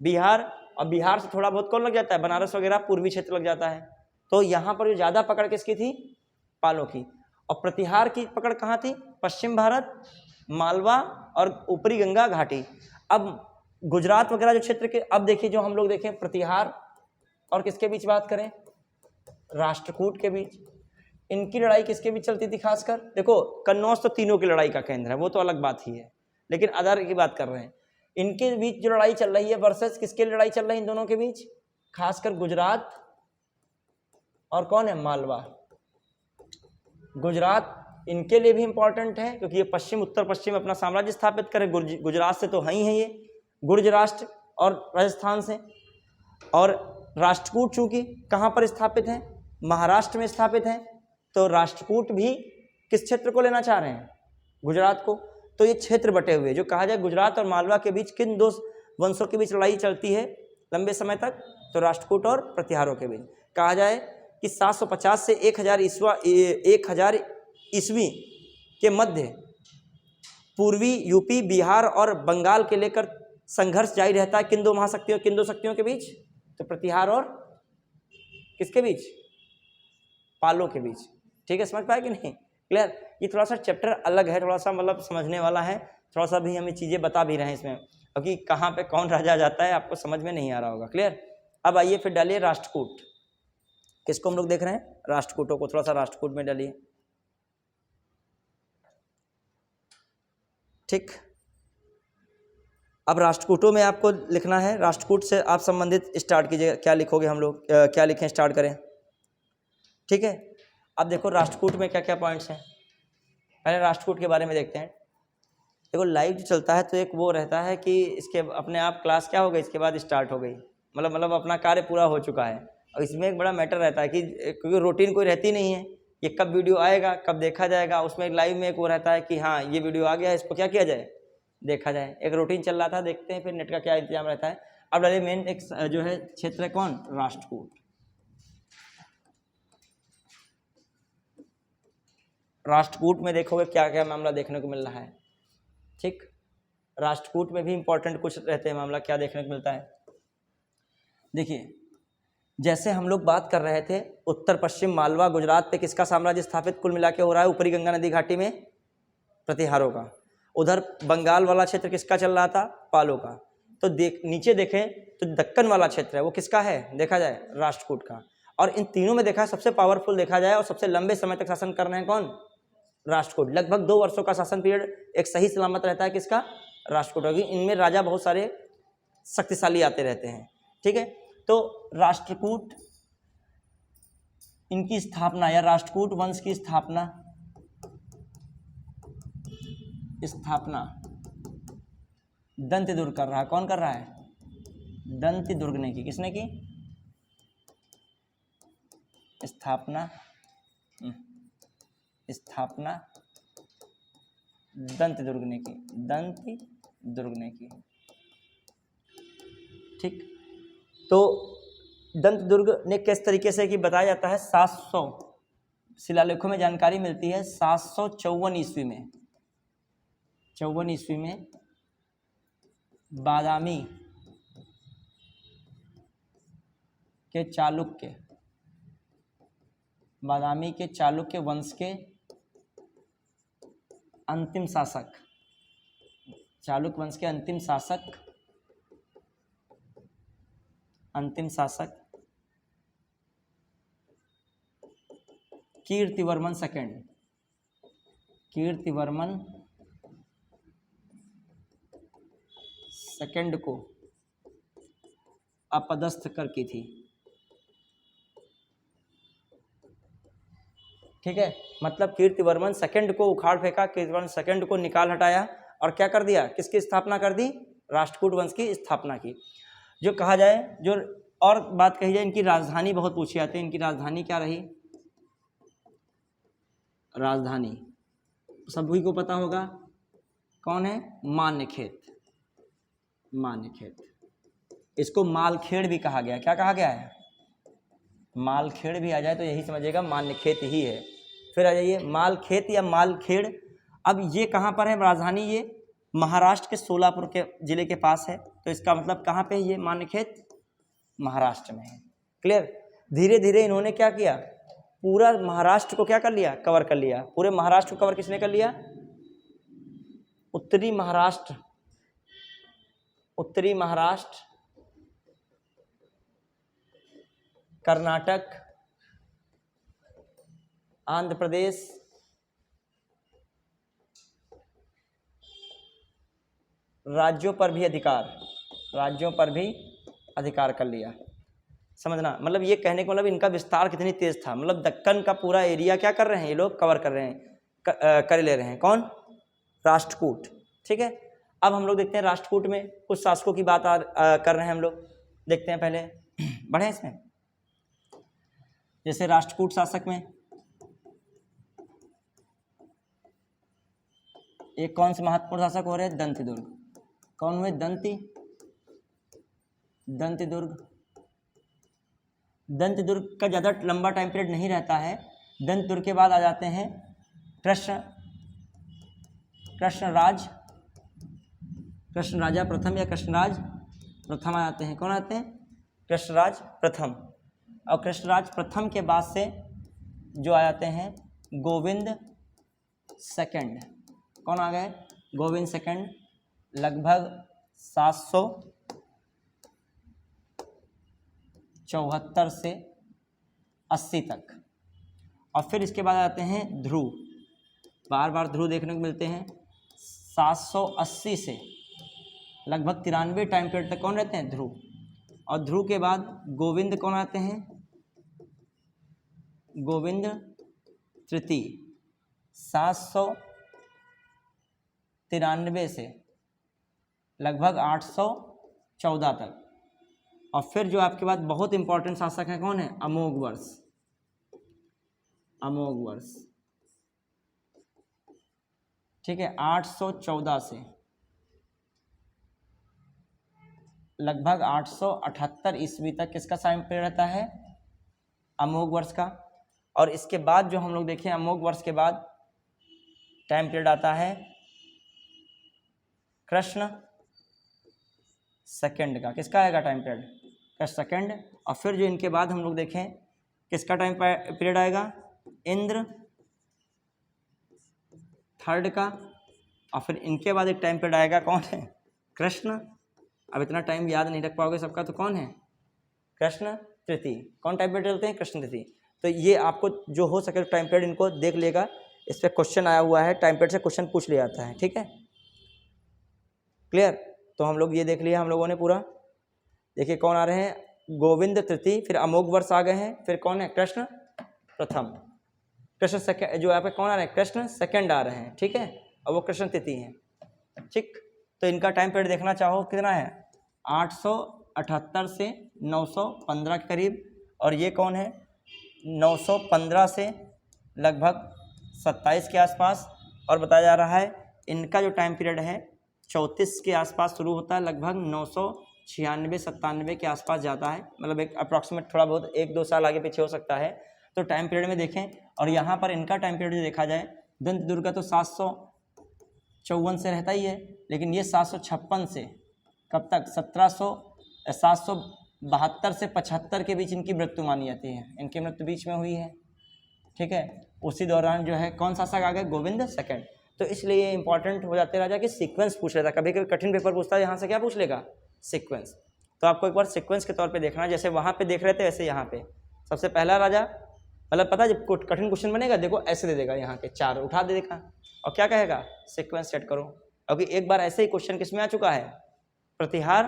बिहार, और बिहार से थोड़ा बहुत कौन लग जाता है, बनारस वगैरह पूर्वी क्षेत्र लग जाता है। तो यहाँ पर जो ज़्यादा पकड़ किसकी थी, पालों की। और प्रतिहार की पकड़ कहाँ थी, पश्चिम भारत, मालवा और ऊपरी गंगा घाटी। अब गुजरात वगैरह जो क्षेत्र के, अब देखिए जो हम लोग देखें प्रतिहार और किसके बीच बात करें, राष्ट्रकूट के बीच। इनकी लड़ाई किसके बीच चलती थी खासकर, देखो कन्नौज तो तीनों की लड़ाई का केंद्र है, वो तो अलग बात ही है, लेकिन अदर की बात कर रहे हैं। इनके बीच जो लड़ाई चल रही है वर्सेस किसके लड़ाई चल रही है इन दोनों के बीच, खासकर गुजरात और कौन है, मालवा। गुजरात इनके लिए भी इम्पोर्टेंट है क्योंकि ये पश्चिम उत्तर पश्चिम अपना साम्राज्य स्थापित करे। गुजरात से तो हैं ही हैं ये, गुर्ज राष्ट्र, और राजस्थान से। और राष्ट्रकूट चूंकि कहाँ पर स्थापित हैं, महाराष्ट्र में स्थापित हैं, तो राष्ट्रकूट भी किस क्षेत्र को लेना चाह रहे हैं, गुजरात को। तो ये क्षेत्र बटे हुए, जो कहा जाए गुजरात और मालवा के बीच किन दो वंशों के बीच लड़ाई चलती है लंबे समय तक, तो राष्ट्रकूट और प्रतिहारों के बीच। कहा जाए कि 750 से 1000 ईस्वी के मध्य पूर्वी यूपी, बिहार और बंगाल के लेकर संघर्ष जारी रहता है किन दो महाशक्तियों, किन दो शक्तियों के बीच, तो प्रतिहार और किसके बीच, पालों के बीच। ठीक है, समझ पाए कि नहीं, क्लियर। ये थोड़ा सा चैप्टर अलग है, थोड़ा सा मतलब समझने वाला है, थोड़ा सा भी हमें चीज़ें बता भी रहे हैं इसमें, क्योंकि कहाँ पे कौन राजा जाता है आपको समझ में नहीं आ रहा होगा, क्लियर। अब आइए फिर डालिए राष्ट्रकूट। किसको हम लोग देख रहे हैं, राष्ट्रकूटों को, थोड़ा सा राष्ट्रकूट में डालिए। ठीक, अब राष्ट्रकूटों में आपको लिखना है, राष्ट्रकूट से आप संबंधित स्टार्ट कीजिएगा, क्या लिखोगे हम लोग, क्या लिखें, स्टार्ट करें। ठीक है, अब देखो राष्ट्रकूट में क्या क्या पॉइंट्स हैं, पहले राष्ट्रकूट के बारे में देखते हैं। देखो लाइव जो चलता है तो एक वो रहता है कि इसके अपने आप क्लास क्या हो गई, इसके बाद स्टार्ट हो गई, मतलब अपना कार्य पूरा हो चुका है। और इसमें एक बड़ा मैटर रहता है कि क्योंकि रूटीन कोई रहती नहीं है, ये कब वीडियो आएगा, कब देखा जाएगा, उसमें लाइव में एक वो रहता है कि हाँ ये वीडियो आ गया है, इसको क्या किया जाए, देखा जाए। एक रूटीन चल रहा था, देखते हैं फिर नेट का क्या इंतजाम रहता है। अब डालिए मेन एक जो है क्षेत्र है कौन, राष्ट्रकूट। राष्ट्रकूट में देखोगे क्या क्या मामला देखने को मिल रहा है। ठीक, राष्ट्रकूट में भी इंपॉर्टेंट कुछ रहते हैं मामला, क्या देखने को मिलता है। देखिए जैसे हम लोग बात कर रहे थे उत्तर पश्चिम मालवा गुजरात पे किसका साम्राज्य स्थापित कुल मिला के हो रहा है, ऊपरी गंगा नदी घाटी में प्रतिहारों का। उधर बंगाल वाला क्षेत्र किसका चल रहा था, पालों का। तो नीचे देखें तो दक्कन वाला क्षेत्र है वो किसका है, देखा जाए राष्ट्रकूट का। और इन तीनों में देखा सबसे पावरफुल देखा जाए और सबसे लंबे समय तक शासन कर रहे हैं कौन, राष्ट्रकूट। लगभग 2 वर्षों का शासन पीरियड एक सही सलामत रहता है किसका, राष्ट्रकूट होगी। इनमें राजा बहुत सारे शक्तिशाली आते रहते हैं। ठीक है, तो राष्ट्रकूट इनकी स्थापना या राष्ट्रकूट वंश की स्थापना दंत दुर्ग कर रहा है। कौन कर रहा है, दंत दुर्ग ने की। किसने की स्थापना दंत दुर्ग ने की, दंत दुर्ग ने की। ठीक, तो दंत दुर्ग ने किस तरीके से कि बताया जाता है 700 शिलालेखों में जानकारी मिलती है 754 ईस्वी में, 54 ईस्वी में बादामी के चालुक्य वंश के अंतिम शासक, चालुक्य वंश के अंतिम शासक कीर्तिवर्मन सेकंड को अपदस्थ कर की थी। ठीक है, मतलब कीर्तिवर्मन सेकंड को उखाड़ फेंका, कीर्तिवर्मन सेकंड को निकाल हटाया और क्या कर दिया, किसकी स्थापना कर दी, राष्ट्रकूट वंश की स्थापना की। जो कहा जाए, जो और बात कही जाए, इनकी राजधानी बहुत पूछी जाती है। इनकी राजधानी क्या रही, राजधानी सभी को पता होगा कौन है, मान्यखेत। इसको मालखेड़ भी कहा गया। क्या कहा गया है, मालखेड़ भी आ जाए तो यही समझिएगा मान्यखेत ही है। फिर आ जाइए मालखेत या मालखेड़। अब ये कहाँ पर है राजधानी, ये महाराष्ट्र के सोलापुर के जिले के पास है। तो इसका मतलब कहाँ पे ये मान्यखेत, महाराष्ट्र में है। क्लियर। धीरे धीरे इन्होंने क्या किया, पूरा महाराष्ट्र को क्या कर लिया, कवर कर लिया। पूरे महाराष्ट्र को कवर किसने कर लिया, उत्तरी महाराष्ट्र, कर्नाटक, आंध्र प्रदेश, राज्यों पर भी अधिकार कर लिया। समझना, मतलब ये कहने का मतलब इनका विस्तार कितनी तेज था। मतलब दक्कन का पूरा एरिया क्या कर रहे हैं ये लोग, कवर कर रहे हैं। कर ले रहे हैं। कौन? राष्ट्रकूट। ठीक है, अब हम लोग देखते हैं राष्ट्रकूट में कुछ शासकों की बात कर रहे हैं हम लोग। देखते हैं पहले, बढ़े इसमें। जैसे राष्ट्रकूट शासक में एक कौन से महत्वपूर्ण शासक हो रहे हैं? दंतिदुर्ग। कौन हुए? दंतिदुर्ग। दंतिदुर्ग का ज़्यादा लंबा टाइम पीरियड नहीं रहता है। दंतिदुर्ग के बाद आ जाते हैं कृष्णराजा प्रथम या कृष्णराज प्रथम आ जाते हैं। कौन आते हैं? कृष्णराज प्रथम। और कृष्णराज प्रथम के बाद से जो आ जाते हैं गोविंद सेकंड। कौन आ गए? गोविंद सेकंड, लगभग 774 से 80 तक। और फिर इसके बाद आते हैं ध्रुव। बार बार ध्रुव देखने को मिलते हैं। 780 से लगभग 93 टाइम पीरियड तक कौन रहते हैं? ध्रुव। और ध्रुव के बाद गोविंद कौन आते हैं? गोविंद तृतीय, 793 से लगभग 814 तक। और फिर जो आपके पास बहुत इंपॉर्टेंट शासक है कौन है? अमोघवर्ष। ठीक है, 814 से लगभग 878 ईस्वी तक किसका टाइम पीरियड रहता है? अमोघवर्ष का। और इसके बाद जो हम लोग देखें अमोघवर्ष के बाद टाइम पीरियड आता है कृष्ण सेकंड का। किसका आएगा टाइम पीरियड? कृष्ण सेकंड। और फिर जो इनके बाद हम लोग देखें किसका टाइम पीरियड आएगा? इंद्र थर्ड का। और फिर इनके बाद एक टाइम पीरियड आएगा कौन है? कृष्ण। अब इतना टाइम याद नहीं रख पाओगे सबका, तो कौन है? कृष्ण तृतीय। कौन टाइम पीरियड चलते हैं? कृष्ण तृतीय। तो ये आपको जो हो सके टाइम पीरियड इनको देख लेगा, इस पर क्वेश्चन आया हुआ है, टाइम पीरियड से क्वेश्चन पूछ लिया जाता है। ठीक है, क्लियर? तो हम लोग ये देख लिया हम लोगों ने पूरा। देखिए कौन आ रहे हैं? गोविंद तृतीय, फिर अमोघवर्ष आ गए हैं, फिर कौन है? कृष्ण प्रथम। कृष्ण सेकंड, जो यहाँ पे कौन आ रहे हैं? कृष्ण सेकंड आ रहे हैं। ठीक है, और वो कृष्ण तृतीय हैं। ठीक, तो इनका टाइम पीरियड देखना चाहो कितना है? 878 से 915 के करीब। और ये कौन है? 915 से लगभग 27 के आसपास। और बताया जा रहा है इनका जो टाइम पीरियड है 34 के आसपास शुरू होता है, लगभग 996-97 के आसपास जाता है। मतलब एक अप्रॉक्सीमेट, थोड़ा बहुत 1-2 साल आगे पीछे हो सकता है। तो टाइम पीरियड में देखें, और यहाँ पर इनका टाइम पीरियड जो देखा जाए, दंतदुर्ग का तो 754 से रहता ही है, लेकिन ये 756 से कब तक? 772 से 75 के बीच इनकी मृत्यु मानी जाती है। इनकी मृत्यु बीच में हुई है। ठीक है, उसी दौरान जो है कौन शासक आ गए? गोविंद सेकंड। तो इसलिए ये इंपॉर्टेंट हो जाते राजा कि सीक्वेंस पूछ लेता। कभी कभी कठिन पेपर पूछता है, यहाँ से क्या पूछ लेगा? सीक्वेंस। तो आपको एक बार सीक्वेंस के तौर पे देखना है, जैसे वहाँ पे देख रहे थे वैसे यहाँ पे सबसे पहला राजा, मतलब पता है जब कठिन क्वेश्चन बनेगा देखो ऐसे दे देगा, यहाँ के 4 उठा दे देगा और क्या कहेगा? सीक्वेंस सेट करो। क्योंकि एक बार ऐसे ही क्वेश्चन किस में आ चुका है? प्रतिहार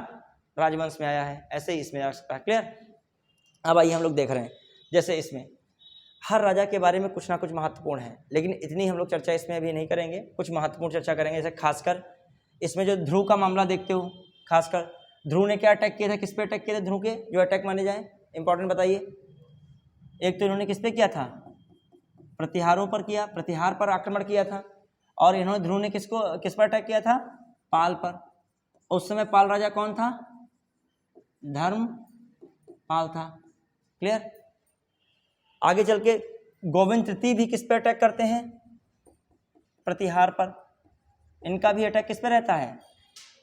राजवंश में आया है, ऐसे ही इसमें आ सकता है। क्लियर? अब आइए हम लोग देख रहे हैं, जैसे इसमें हर राजा के बारे में कुछ ना कुछ महत्वपूर्ण है, लेकिन इतनी हम लोग चर्चा इसमें अभी नहीं करेंगे। कुछ महत्वपूर्ण चर्चा करेंगे, जैसे खासकर इसमें जो ध्रुव का मामला देखते हो, खासकर ध्रुव ने क्या अटैक किए थे? किस पे अटैक किए थे ध्रुव के जो अटैक माने जाए? इंपॉर्टेंट बताइए। एक तो इन्होंने किस पे किया था? प्रतिहारों पर किया, प्रतिहार पर आक्रमण किया था। और इन्होंने ध्रुव ने किस पर अटैक किया था? पाल पर। उस समय पाल राजा कौन था? धर्मपाल था। क्लियर? आगे चल के गोविंद तृतीय भी किस पे अटैक करते हैं? प्रतिहार पर। इनका भी अटैक किस पे रहता है?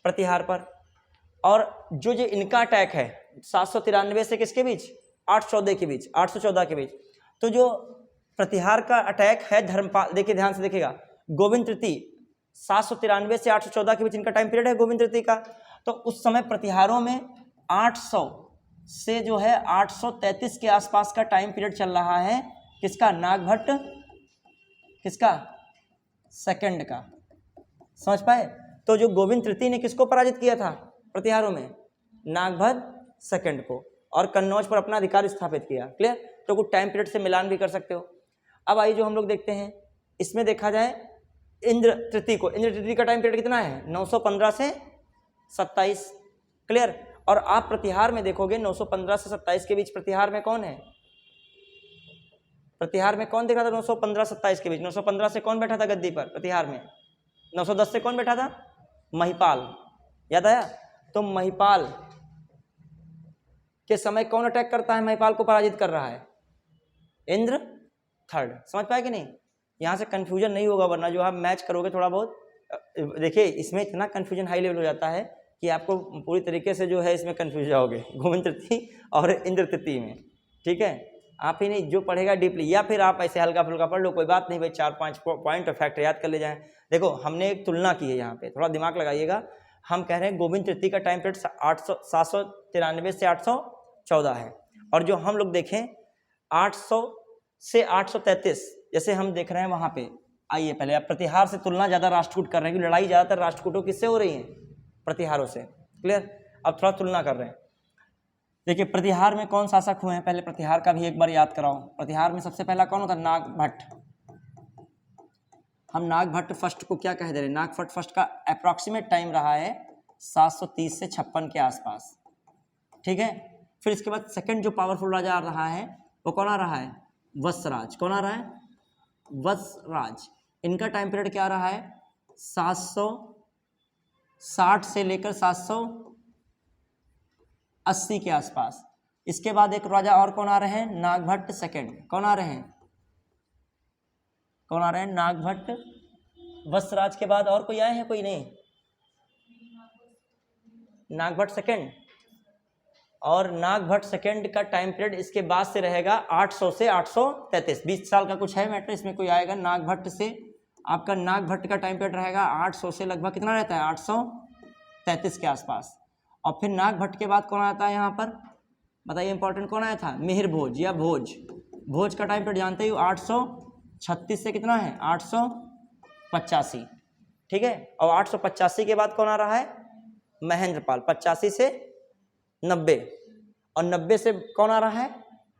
प्रतिहार पर। और जो इनका अटैक है 793 से किसके बीच? 814 के बीच, 814 के बीच। तो जो प्रतिहार का अटैक है धर्मपाल, देखिए ध्यान से देखिएगा, गोविंद तृतीय 793 से 814 के बीच इनका टाइम पीरियड है गोविंद तृतीय का। तो उस समय प्रतिहारों में 800 से जो है 833 के आसपास का टाइम पीरियड चल रहा है। किसका? नागभट्ट किसका? सेकंड का। समझ पाए? तो जो गोविंद तृतीय ने किसको पराजित किया था प्रतिहारों में? नागभट्ट सेकंड को, और कन्नौज पर अपना अधिकार स्थापित किया। क्लियर? तो कुछ टाइम पीरियड से मिलान भी कर सकते हो। अब आइए जो हम लोग देखते हैं इसमें देखा जाए इंद्र तृतीय को, इंद्र तृतीय का टाइम पीरियड कितना है 915 से 27, क्लियर। और आप प्रतिहार में देखोगे 915 से 27 के बीच प्रतिहार में कौन है, प्रतिहार में कौन दिख रहा था 915-27 के बीच, 915 से कौन बैठा था गद्दी पर प्रतिहार में, 910 से कौन बैठा था, महिपाल, याद आया। तो महिपाल के समय कौन अटैक करता है, महिपाल को पराजित कर रहा है, इंद्र थर्ड। समझ पाए कि नहीं, यहाँ से कंफ्यूजन नहीं होगा, वरना जो आप मैच करोगे थोड़ा बहुत, देखिए इसमें इतना कंफ्यूजन हाई लेवल हो जाता है कि आपको पूरी तरीके से जो है इसमें कंफ्यूज जाओगे गोविंद तृतीय और इंद्र तृतीय में, ठीक है। आप ही नहीं, जो पढ़ेगा डीपली, या फिर आप ऐसे हल्का फुल्का पढ़ लो, कोई बात नहीं भाई, 4-5 पॉइंट और फैक्ट याद कर ले जाएं। देखो हमने एक तुलना की है यहाँ पे, थोड़ा दिमाग लगाइएगा। हम कह रहे हैं गोविंद तृतीय का टाइम पीरियड 793 से 814 है, और जो हम लोग देखें 800 से 833 जैसे हम देख रहे हैं वहाँ पे। आइए पहले आप प्रतिहार से तुलना ज़्यादा राष्ट्रकूट कर रहे हैं, लड़ाई ज़्यादातर राष्ट्रकूटों किससे हो रही है, प्रतिहारों से, क्लियर। अब थोड़ा तुलना कर रहे हैं। देखिए प्रतिहार में कौन शासक हुए हैं, पहले प्रतिहार का भी एक बार याद कराओ। प्रतिहार में सबसे पहला कौन होता है, नागभट्ट। हम नागभट्ट फर्स्ट को क्या कह दे रहे हैं, नागभट्ट फर्स्ट का अप्रॉक्सीमेट टाइम रहा है 730 से 56 के आसपास, ठीक है। फिर इसके बाद सेकंड जो पावरफुल राजा आ रहा है वो कौन आ रहा है, वत्सराज। कौन आ रहा है, वत्सराज। इनका टाइम पीरियड क्या रहा है, 760 से लेकर 780 के आसपास। इसके बाद एक राजा और कौन आ रहे हैं, नागभट्ट सेकंड। कौन आ रहे हैं, कौन आ रहे हैं, नागभट्ट। वत्सराज के बाद और कोई आए हैं, कोई नहीं, नागभट्ट सेकंड। और नागभट्ट सेकंड का टाइम पीरियड इसके बाद से रहेगा 800 से 833, 20 साल का कुछ है मैटर, इसमें कोई आएगा। नागभट्ट से आपका नागभट्ट का टाइम पीरियड रहेगा 800 से लगभग कितना रहता है, 833 के आसपास। और फिर नागभट्ट के बाद कौन आता है यहाँ पर, बताइए इंपॉर्टेंट कौन आया था, मिहिर भोज या भोज। भोज का टाइम पीरियड जानते ही 836 से कितना है, 885, ठीक है। और 885 के बाद कौन आ रहा है, महेंद्रपाल। 85 से 90, और 90 से कौन आ रहा है,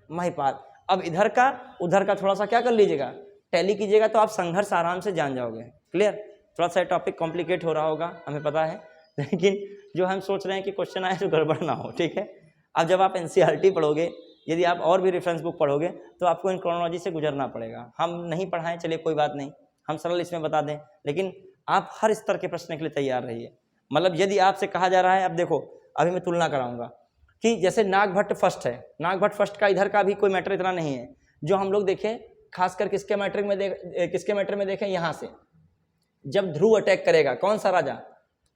महिपाल। अब इधर का उधर का थोड़ा सा क्या कर लीजिएगा, टैली कीजिएगा, तो आप संघर्ष आराम से जान जाओगे, क्लियर। थोड़ा सा टॉपिक कॉम्प्लिकेट हो रहा होगा, हमें पता है, लेकिन जो हम सोच रहे हैं कि क्वेश्चन आए तो गड़बड़ ना हो, ठीक है। अब जब आप NCERT पढ़ोगे, यदि आप और भी रेफरेंस बुक पढ़ोगे, तो आपको इन क्रोनोलॉजी से गुजरना पड़ेगा। हम नहीं पढ़ाएं, चलिए कोई बात नहीं, हम सरल इसमें बता दें, लेकिन आप हर स्तर के प्रश्न के लिए तैयार रहिए। मतलब यदि आपसे कहा जा रहा है, अब देखो अभी मैं तुलना कराऊंगा कि जैसे नागभट्ट फर्स्ट है, नागभट्ट फर्स्ट का इधर का भी कोई मैटर इतना नहीं है। जो हम लोग देखें खासकर किसके मैटर में देखें, यहाँ से जब ध्रुव अटैक करेगा, कौन सा राजा,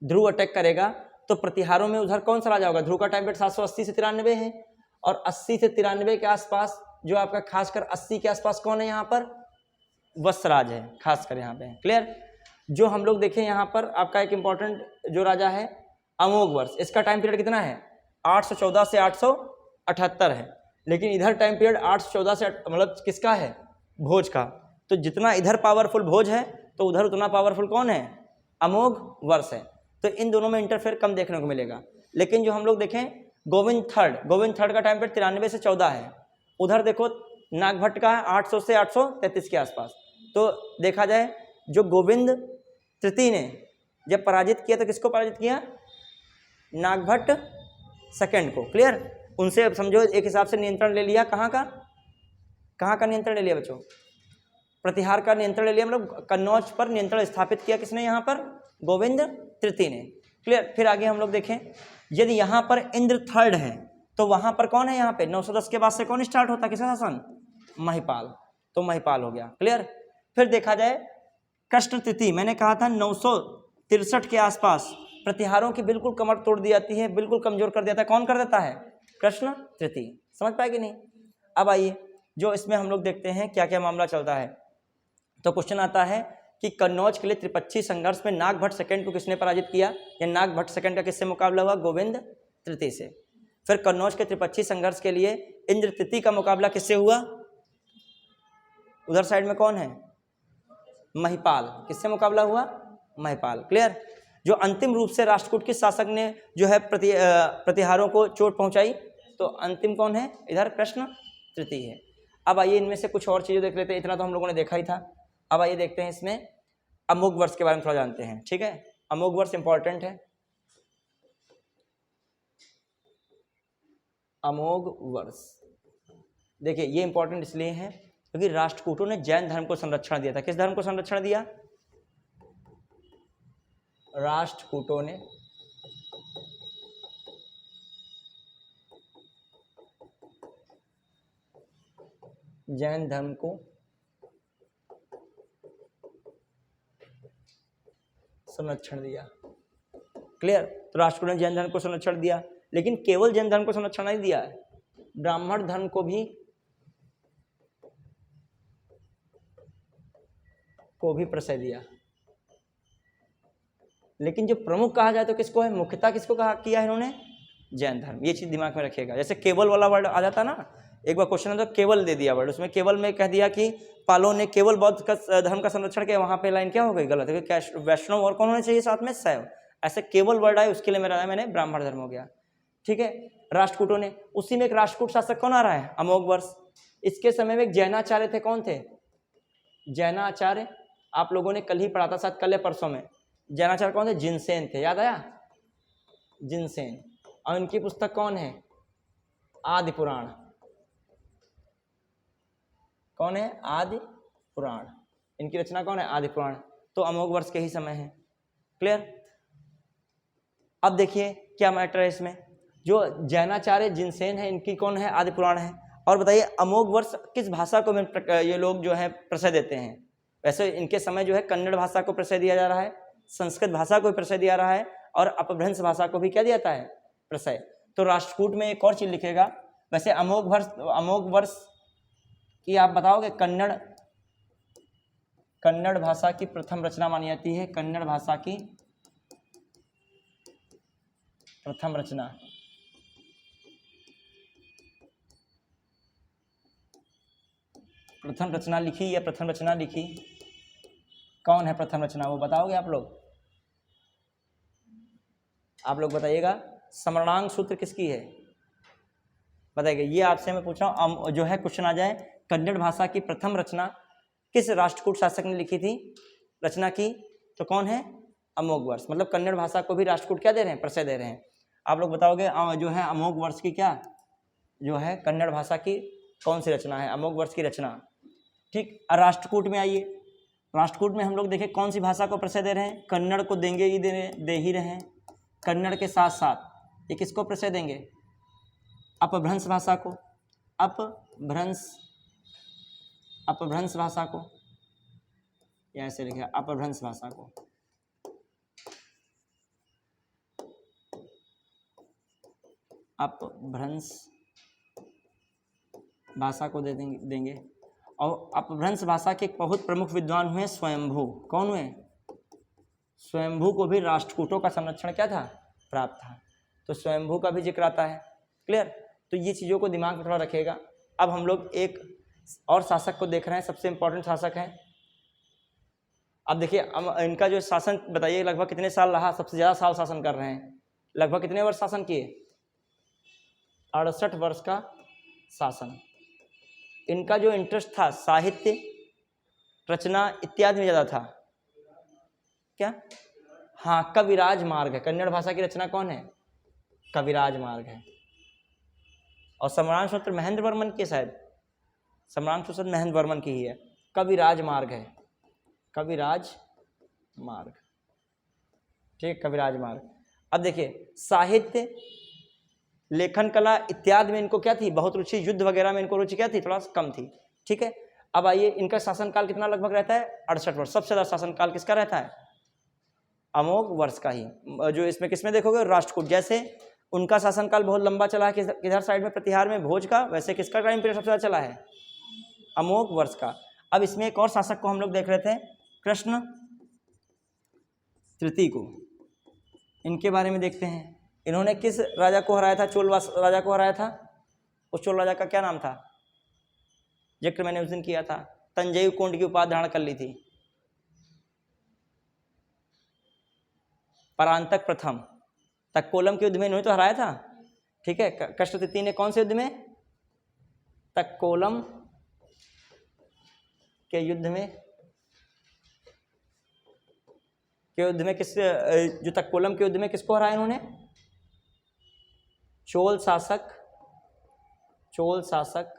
ध्रुव अटैक करेगा, तो प्रतिहारों में उधर कौन सा राजा होगा, ध्रुव का टाइम पीरियड 780 से 93 है, और 80 से 93 के आसपास जो आपका खासकर 80 के आसपास कौन है यहाँ पर, वत्सराज है खासकर यहाँ पे, क्लियर। जो हम लोग देखें यहाँ पर आपका एक इंपॉर्टेंट जो राजा है अमोघ वर्ष, इसका टाइम पीरियड कितना है, 814 से 878 है, लेकिन इधर टाइम पीरियड 814 से मतलब किसका है, भोज का। तो जितना इधर पावरफुल भोज है, तो उधर उतना पावरफुल कौन है, अमोघ वर्ष है। तो इन दोनों में इंटरफेयर कम देखने को मिलेगा। लेकिन जो हम लोग देखें गोविंद थर्ड का टाइम पीरियड 93 से 14 है, उधर देखो नागभट्ट का है 800 से 833 के आसपास। तो देखा जाए जो गोविंद तृतीय ने जब पराजित किया, तो किसको पराजित किया, नागभट्ट सेकंड को, क्लियर। उनसे समझो एक हिसाब से नियंत्रण ले लिया, कहाँ का नियंत्रण ले लिया बच्चों, प्रतिहार का नियंत्रण ले लिया, मतलब कन्नौज पर नियंत्रण स्थापित किया किसने, यहाँ पर गोविंद तृतीय ने, क्लियर। फिर आगे हम लोग देखें, यदि यहाँ पर इंद्र थर्ड है, तो वहाँ पर कौन है, यहाँ पे 910 के बाद से कौन स्टार्ट होता है, किसका शासन, महिपाल। तो महिपाल हो गया, क्लियर। फिर देखा जाए कृष्ण तृतीय, मैंने कहा था 963 के आसपास प्रतिहारों की बिल्कुल कमर तोड़ दी जाती है, बिल्कुल कमजोर कर देता है, कौन कर देता है, कृष्ण तृतीय। समझ पाए कि नहीं। अब आइए जो इसमें हम लोग देखते हैं क्या क्या मामला चलता है। तो क्वेश्चन आता है कि कन्नौज के लिए त्रिपक्षीय संघर्ष में नागभट्ट सेकंड को किसने पराजित किया, या नागभट्ट सेकंड का किससे मुकाबला हुआ, गोविंद तृतीय से। फिर कन्नौज के त्रिपक्षीय संघर्ष के लिए इंद्र तृतीय का मुकाबला किससे हुआ, उधर साइड में कौन है, महिपाल। किससे मुकाबला हुआ, महिपाल, क्लियर। जो अंतिम रूप से राष्ट्रकूट के शासक ने जो है प्रतिहारों को चोट पहुंचाई, तो अंतिम कौन है, इधर कृष्ण तृतीय है। अब आइए इनमें से कुछ और चीज़ें देख लेते हैं, इतना तो हम लोगों ने देखा ही था। अब आइए देखते हैं इसमें अमोघ वर्ष के बारे में थोड़ा जानते हैं। ठीक है, अमोघ वर्ष इंपॉर्टेंट है। अमोघ वर्ष, देखिए ये इंपॉर्टेंट इसलिए है क्योंकि राष्ट्रकूटों ने जैन धर्म को संरक्षण दिया था। किस धर्म को संरक्षण दिया? राष्ट्रकूटों ने जैन धर्म को संरक्षण दिया। क्लियर? तो राष्ट्रकूटों ने जैन धर्म को संरक्षण दिया, लेकिन केवल जैन धर्म को संरक्षण नहीं दिया है, ब्राह्मण धर्म को भी प्रश्रय दिया। लेकिन जो प्रमुख कहा जाए तो किसको है? मुख्यतः किसको कहा किया है इन्होंने? जैन धर्म। ये चीज दिमाग में रखिएगा। जैसे केवल वाला वर्ड आ जाता ना, एक बार क्वेश्चन है तो केवल दे दिया वर्ड, उसमें केवल में कह दिया कि पालों ने केवल बौद्ध का धर्म का संरक्षण किया, वहां पे लाइन क्या हो गई? गलत है, क्योंकि वैष्णव और कौन होने चाहिए साथ में? शैव। ऐसे केवल वर्ड आए उसके लिए मैंने ब्राह्मण धर्म हो गया। ठीक है, राष्ट्रकूटों ने, उसी में एक राष्ट्रकूट शासक कौन आ रहा है? अमोघ वर्ष। इसके समय में एक जैनाचार्य थे, कौन थे? जैनाचार्य। आप लोगों ने कल ही पढ़ा था, शायद कल या परसों में। जैनाचार्य कौन थे? जिनसेन थे, याद आया? जिनसेन। और इनकी पुस्तक कौन है? आदि पुराण। कौन है? आदि पुराण। इनकी रचना कौन है? आदि पुराण। तो अमोघ वर्ष के ही समय है। क्लियर? अब देखिए क्या मैटर है इसमें। जो जैनाचार्य जिनसेन है, इनकी कौन है? आदि पुराण है। और बताइए अमोघ वर्ष किस भाषा को ये लोग जो है प्रश्रय देते हैं? वैसे इनके समय जो है कन्नड़ भाषा को प्रश्रय दिया जा रहा है, संस्कृत भाषा को प्रश्रय दिया रहा है, और अपभ्रंश भाषा को भी क्या दिया जाता है? प्रश्रय। तो राष्ट्रकूट में एक और चीज लिखेगा। वैसे अमोघ वर्ष की आप बताओगे, कन्नड़ भाषा की प्रथम रचना मानी जाती है। कन्नड़ भाषा की प्रथम रचना, लिखी या प्रथम रचना लिखी, कौन है प्रथम रचना? वो बताओगे आप लोग? आप लोग बताइएगा। समरणांक सूत्र किसकी है? बताइएगा। ये आपसे मैं पूछ रहा हूँ, जो है क्वेश्चन आ जाए, कन्नड़ भाषा की प्रथम रचना किस राष्ट्रकूट शासक ने लिखी थी, रचना की? तो कौन है? अमोघ वर्ष। मतलब कन्नड़ भाषा को भी राष्ट्रकूट क्या दे रहे हैं? प्रश्रय दे रहे हैं। आप लोग बताओगे जो है अमोघ वर्ष की क्या जो है कन्नड़ भाषा की कौन सी रचना है? अमोघ वर्ष की रचना। ठीक। राष्ट्रकूट में आइए। राष्ट्रकूट में हम लोग देखें कौन सी भाषा को प्रश्रय दे रहे हैं? कन्नड़ को देंगे ही दे ही रहे हैं। कन्नड़ के साथ साथ ये किसको प्रश्रय देंगे? अपभ्रंश भाषा को। अपभ्रंश भाषा को, या ऐसे लिखा अपभ्रंश भाषा को। अपभ्रंश भाषा को देंगे। और अपभ्रंश भाषा के बहुत प्रमुख विद्वान हुए स्वयंभू। कौन हुए? स्वयंभू को भी राष्ट्रकूटों का संरक्षण क्या था? प्राप्त था। तो स्वयंभू का भी जिक्र आता है। क्लियर? तो ये चीज़ों को दिमाग में थोड़ा रखिएगा। अब हम लोग एक और शासक को देख रहे हैं, सबसे इंपॉर्टेंट शासक है। अब देखिए इनका जो शासन बताइए लगभग कितने साल रहा? सबसे ज़्यादा साल शासन कर रहे हैं। लगभग कितने वर्ष शासन किए? 68 वर्ष का शासन। इनका जो इंटरेस्ट था साहित्य, रचना इत्यादि में ज़्यादा था। क्या? हाँ, कविराज मार्ग है। कन्नड़ भाषा की रचना कौन है? कविराज मार्ग है। और सम्राट सूत्र महेंद्र वर्मन की, शायद सम्राट सूत्र महेंद्र वर्मन की ही है। कविराज मार्ग है, कविराज मार्ग। ठीक, कविराज मार्ग। अब देखिए साहित्य, लेखन कला इत्यादि में इनको क्या थी? बहुत रुचि। युद्ध वगैरह में इनको रुचि क्या थी? थोड़ा कम थी। ठीक है। अब आइए इनका शासनकाल कितना लगभग रहता है? 68 वर्ष। सबसे ज़्यादा शासनकाल किसका रहता है? अमोघ वर्ष का ही। जो इसमें किसमें देखोगे? राष्ट्रकूट। जैसे उनका शासनकाल बहुत लंबा चला है किधर साइड में, प्रतिहार में, भोज का, वैसे किसका टाइम पीरियड सबसे ज़्यादा चला है? अमोघ वर्ष का। अब इसमें एक और शासक को हम लोग देख रहे थे, कृष्ण तृतीय को। इनके बारे में देखते हैं। इन्होंने किस राजा को हराया था? चोल राजा को हराया था। उस चोल राजा का क्या नाम था? जिक्र मैंने उस दिन किया था। तंजयु कुंड की उपाधि धारण कर ली थी। परांतक प्रथम। तक्कोलम के युद्ध में इन्होंने तो हराया था। ठीक है। कृष्ण तृतीय ने कौन से युद्ध में? तक्कोलम के युद्ध में के युद्ध में जो तक्कोलम के युद्ध में किसको हराया इन्होंने? चोल शासक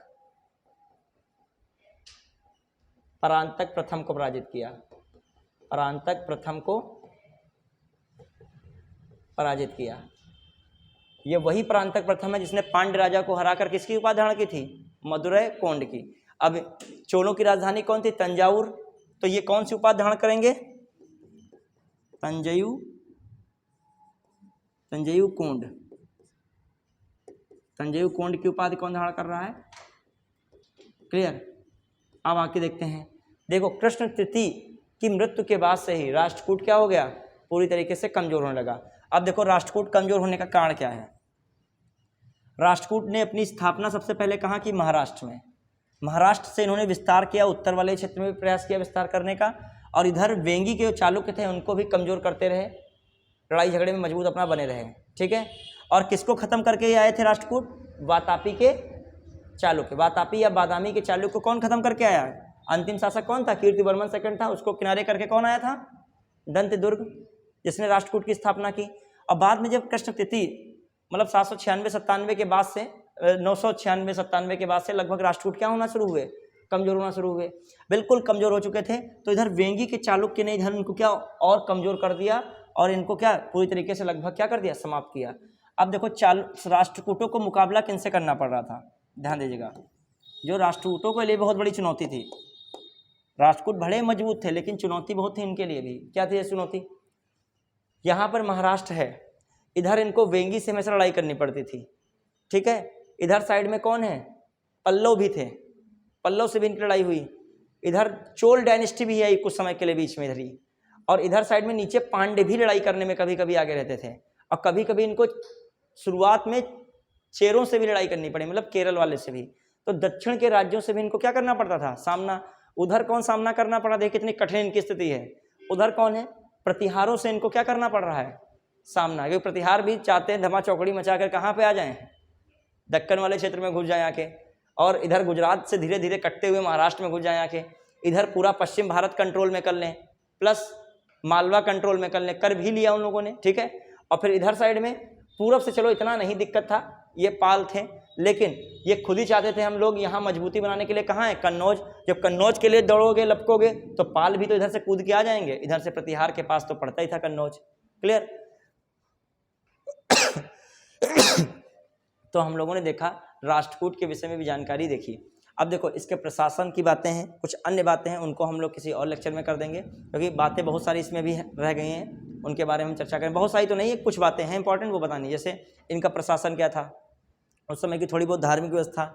परांतक प्रथम को पराजित किया। परांतक प्रथम को पराजित किया। ये वही परांतक प्रथम है जिसने पांड्य राजा को हराकर किसकी उपाधि धारण की थी? मदुरै कोंड की। अब चोलों की राजधानी कौन थी? तंजावुर। तो ये कौन सी उपाधि धारण करेंगे? तंजयु कोंड। तंजयु कोंड की उपाधि कौन धारण कर रहा है? क्लियर। अब आके देखते हैं। देखो, कृष्ण तृतीय की मृत्यु के बाद से ही राष्ट्रकूट क्या हो गया? पूरी तरीके से कमजोर होने लगा। अब देखो राष्ट्रकूट कमजोर होने का कारण क्या है। राष्ट्रकूट ने अपनी स्थापना सबसे पहले कहाँ की? महाराष्ट्र में। महाराष्ट्र से इन्होंने विस्तार किया, उत्तर वाले क्षेत्र में भी प्रयास किया विस्तार करने का, और इधर वेंगी के जो चालुक्य थे उनको भी कमजोर करते रहे, लड़ाई झगड़े में मजबूत अपना बने रहे। ठीक है। और किसको खत्म करके ये आए थे राष्ट्रकूट? वातापी के चालुक्य, वातापी या बादामी के चालुक्य को कौन खत्म करके आया? अंतिम शासक कौन था? कीर्तिवर्मन सेकंड था। उसको किनारे करके कौन आया था? दंतदुर्ग, जिसने राष्ट्रकूट की स्थापना की। और बाद में जब कृष्ण तृतीय मतलब 796-97 के बाद से 996-97 के बाद से लगभग राष्ट्रकूट क्या होना शुरू हुए? कमजोर होना शुरू हुए। बिल्कुल कमजोर हो चुके थे। तो इधर वेंगी के चालुक्य ने इधर इनको क्या और कमजोर कर दिया, और इनको क्या पूरी तरीके से लगभग क्या कर दिया? समाप्त किया। अब देखो राष्ट्रकूटों को मुकाबला किनसे करना पड़ रहा था? ध्यान दीजिएगा, जो राष्ट्रकूटों के लिए बहुत बड़ी चुनौती थी। राष्ट्रकूट बड़े मजबूत थे लेकिन चुनौती बहुत थी इनके लिए भी। क्या थी ये चुनौती? यहाँ पर महाराष्ट्र है, इधर इनको वेंगी से हमेशा लड़ाई करनी पड़ती थी। ठीक है। इधर साइड में कौन है? पल्लव भी थे, पल्लव से भी इनकी लड़ाई हुई। इधर चोल डायनेस्टी भी है कुछ समय के लिए बीच में इधर ही, और इधर साइड में नीचे पांडे भी लड़ाई करने में कभी कभी आगे रहते थे, और कभी कभी इनको शुरुआत में चेरों से भी लड़ाई करनी पड़ी, मतलब केरल वाले से भी। तो दक्षिण के राज्यों से भी इनको क्या करना पड़ता था? सामना। उधर कौन सामना करना पड़ा? देखिए कितनी कठिन इनकी स्थिति है। उधर कौन है? प्रतिहारों से इनको क्या करना पड़ रहा है? सामना। क्योंकि प्रतिहार भी चाहते हैं धमा चौकड़ी मचाकर कहाँ पे आ जाएं? दक्कन वाले क्षेत्र में घुस जाए आके, और इधर गुजरात से धीरे धीरे कटते हुए महाराष्ट्र में घुस जाए आके, इधर पूरा पश्चिम भारत कंट्रोल में कर लें, प्लस मालवा कंट्रोल में कर लें। कर भी लिया उन लोगों ने। ठीक है। और फिर इधर साइड में पूरब से चलो इतना नहीं दिक्कत था, ये पाल थे, लेकिन ये खुद ही चाहते थे हम लोग यहाँ मजबूती बनाने के लिए कहाँ है? कन्नौज। जब कन्नौज के लिए दौड़ोगे लपकोगे तो पाल भी तो इधर से कूद के आ जाएंगे, इधर से प्रतिहार के पास तो पड़ता ही था कन्नौज। क्लियर। तो हम लोगों ने देखा राष्ट्रकूट के विषय में भी जानकारी देखी। अब देखो इसके प्रशासन की बातें हैं, कुछ अन्य बातें हैं, उनको हम लोग किसी और लेक्चर में कर देंगे, क्योंकि बातें बहुत सारी इसमें भी रह गई हैं, उनके बारे में हम चर्चा करें। बहुत सारी तो नहीं है, कुछ बातें हैं इंपॉर्टेंट वो बतानी। जैसे इनका प्रशासन क्या था, उस समय की थोड़ी बहुत धार्मिक व्यवस्था,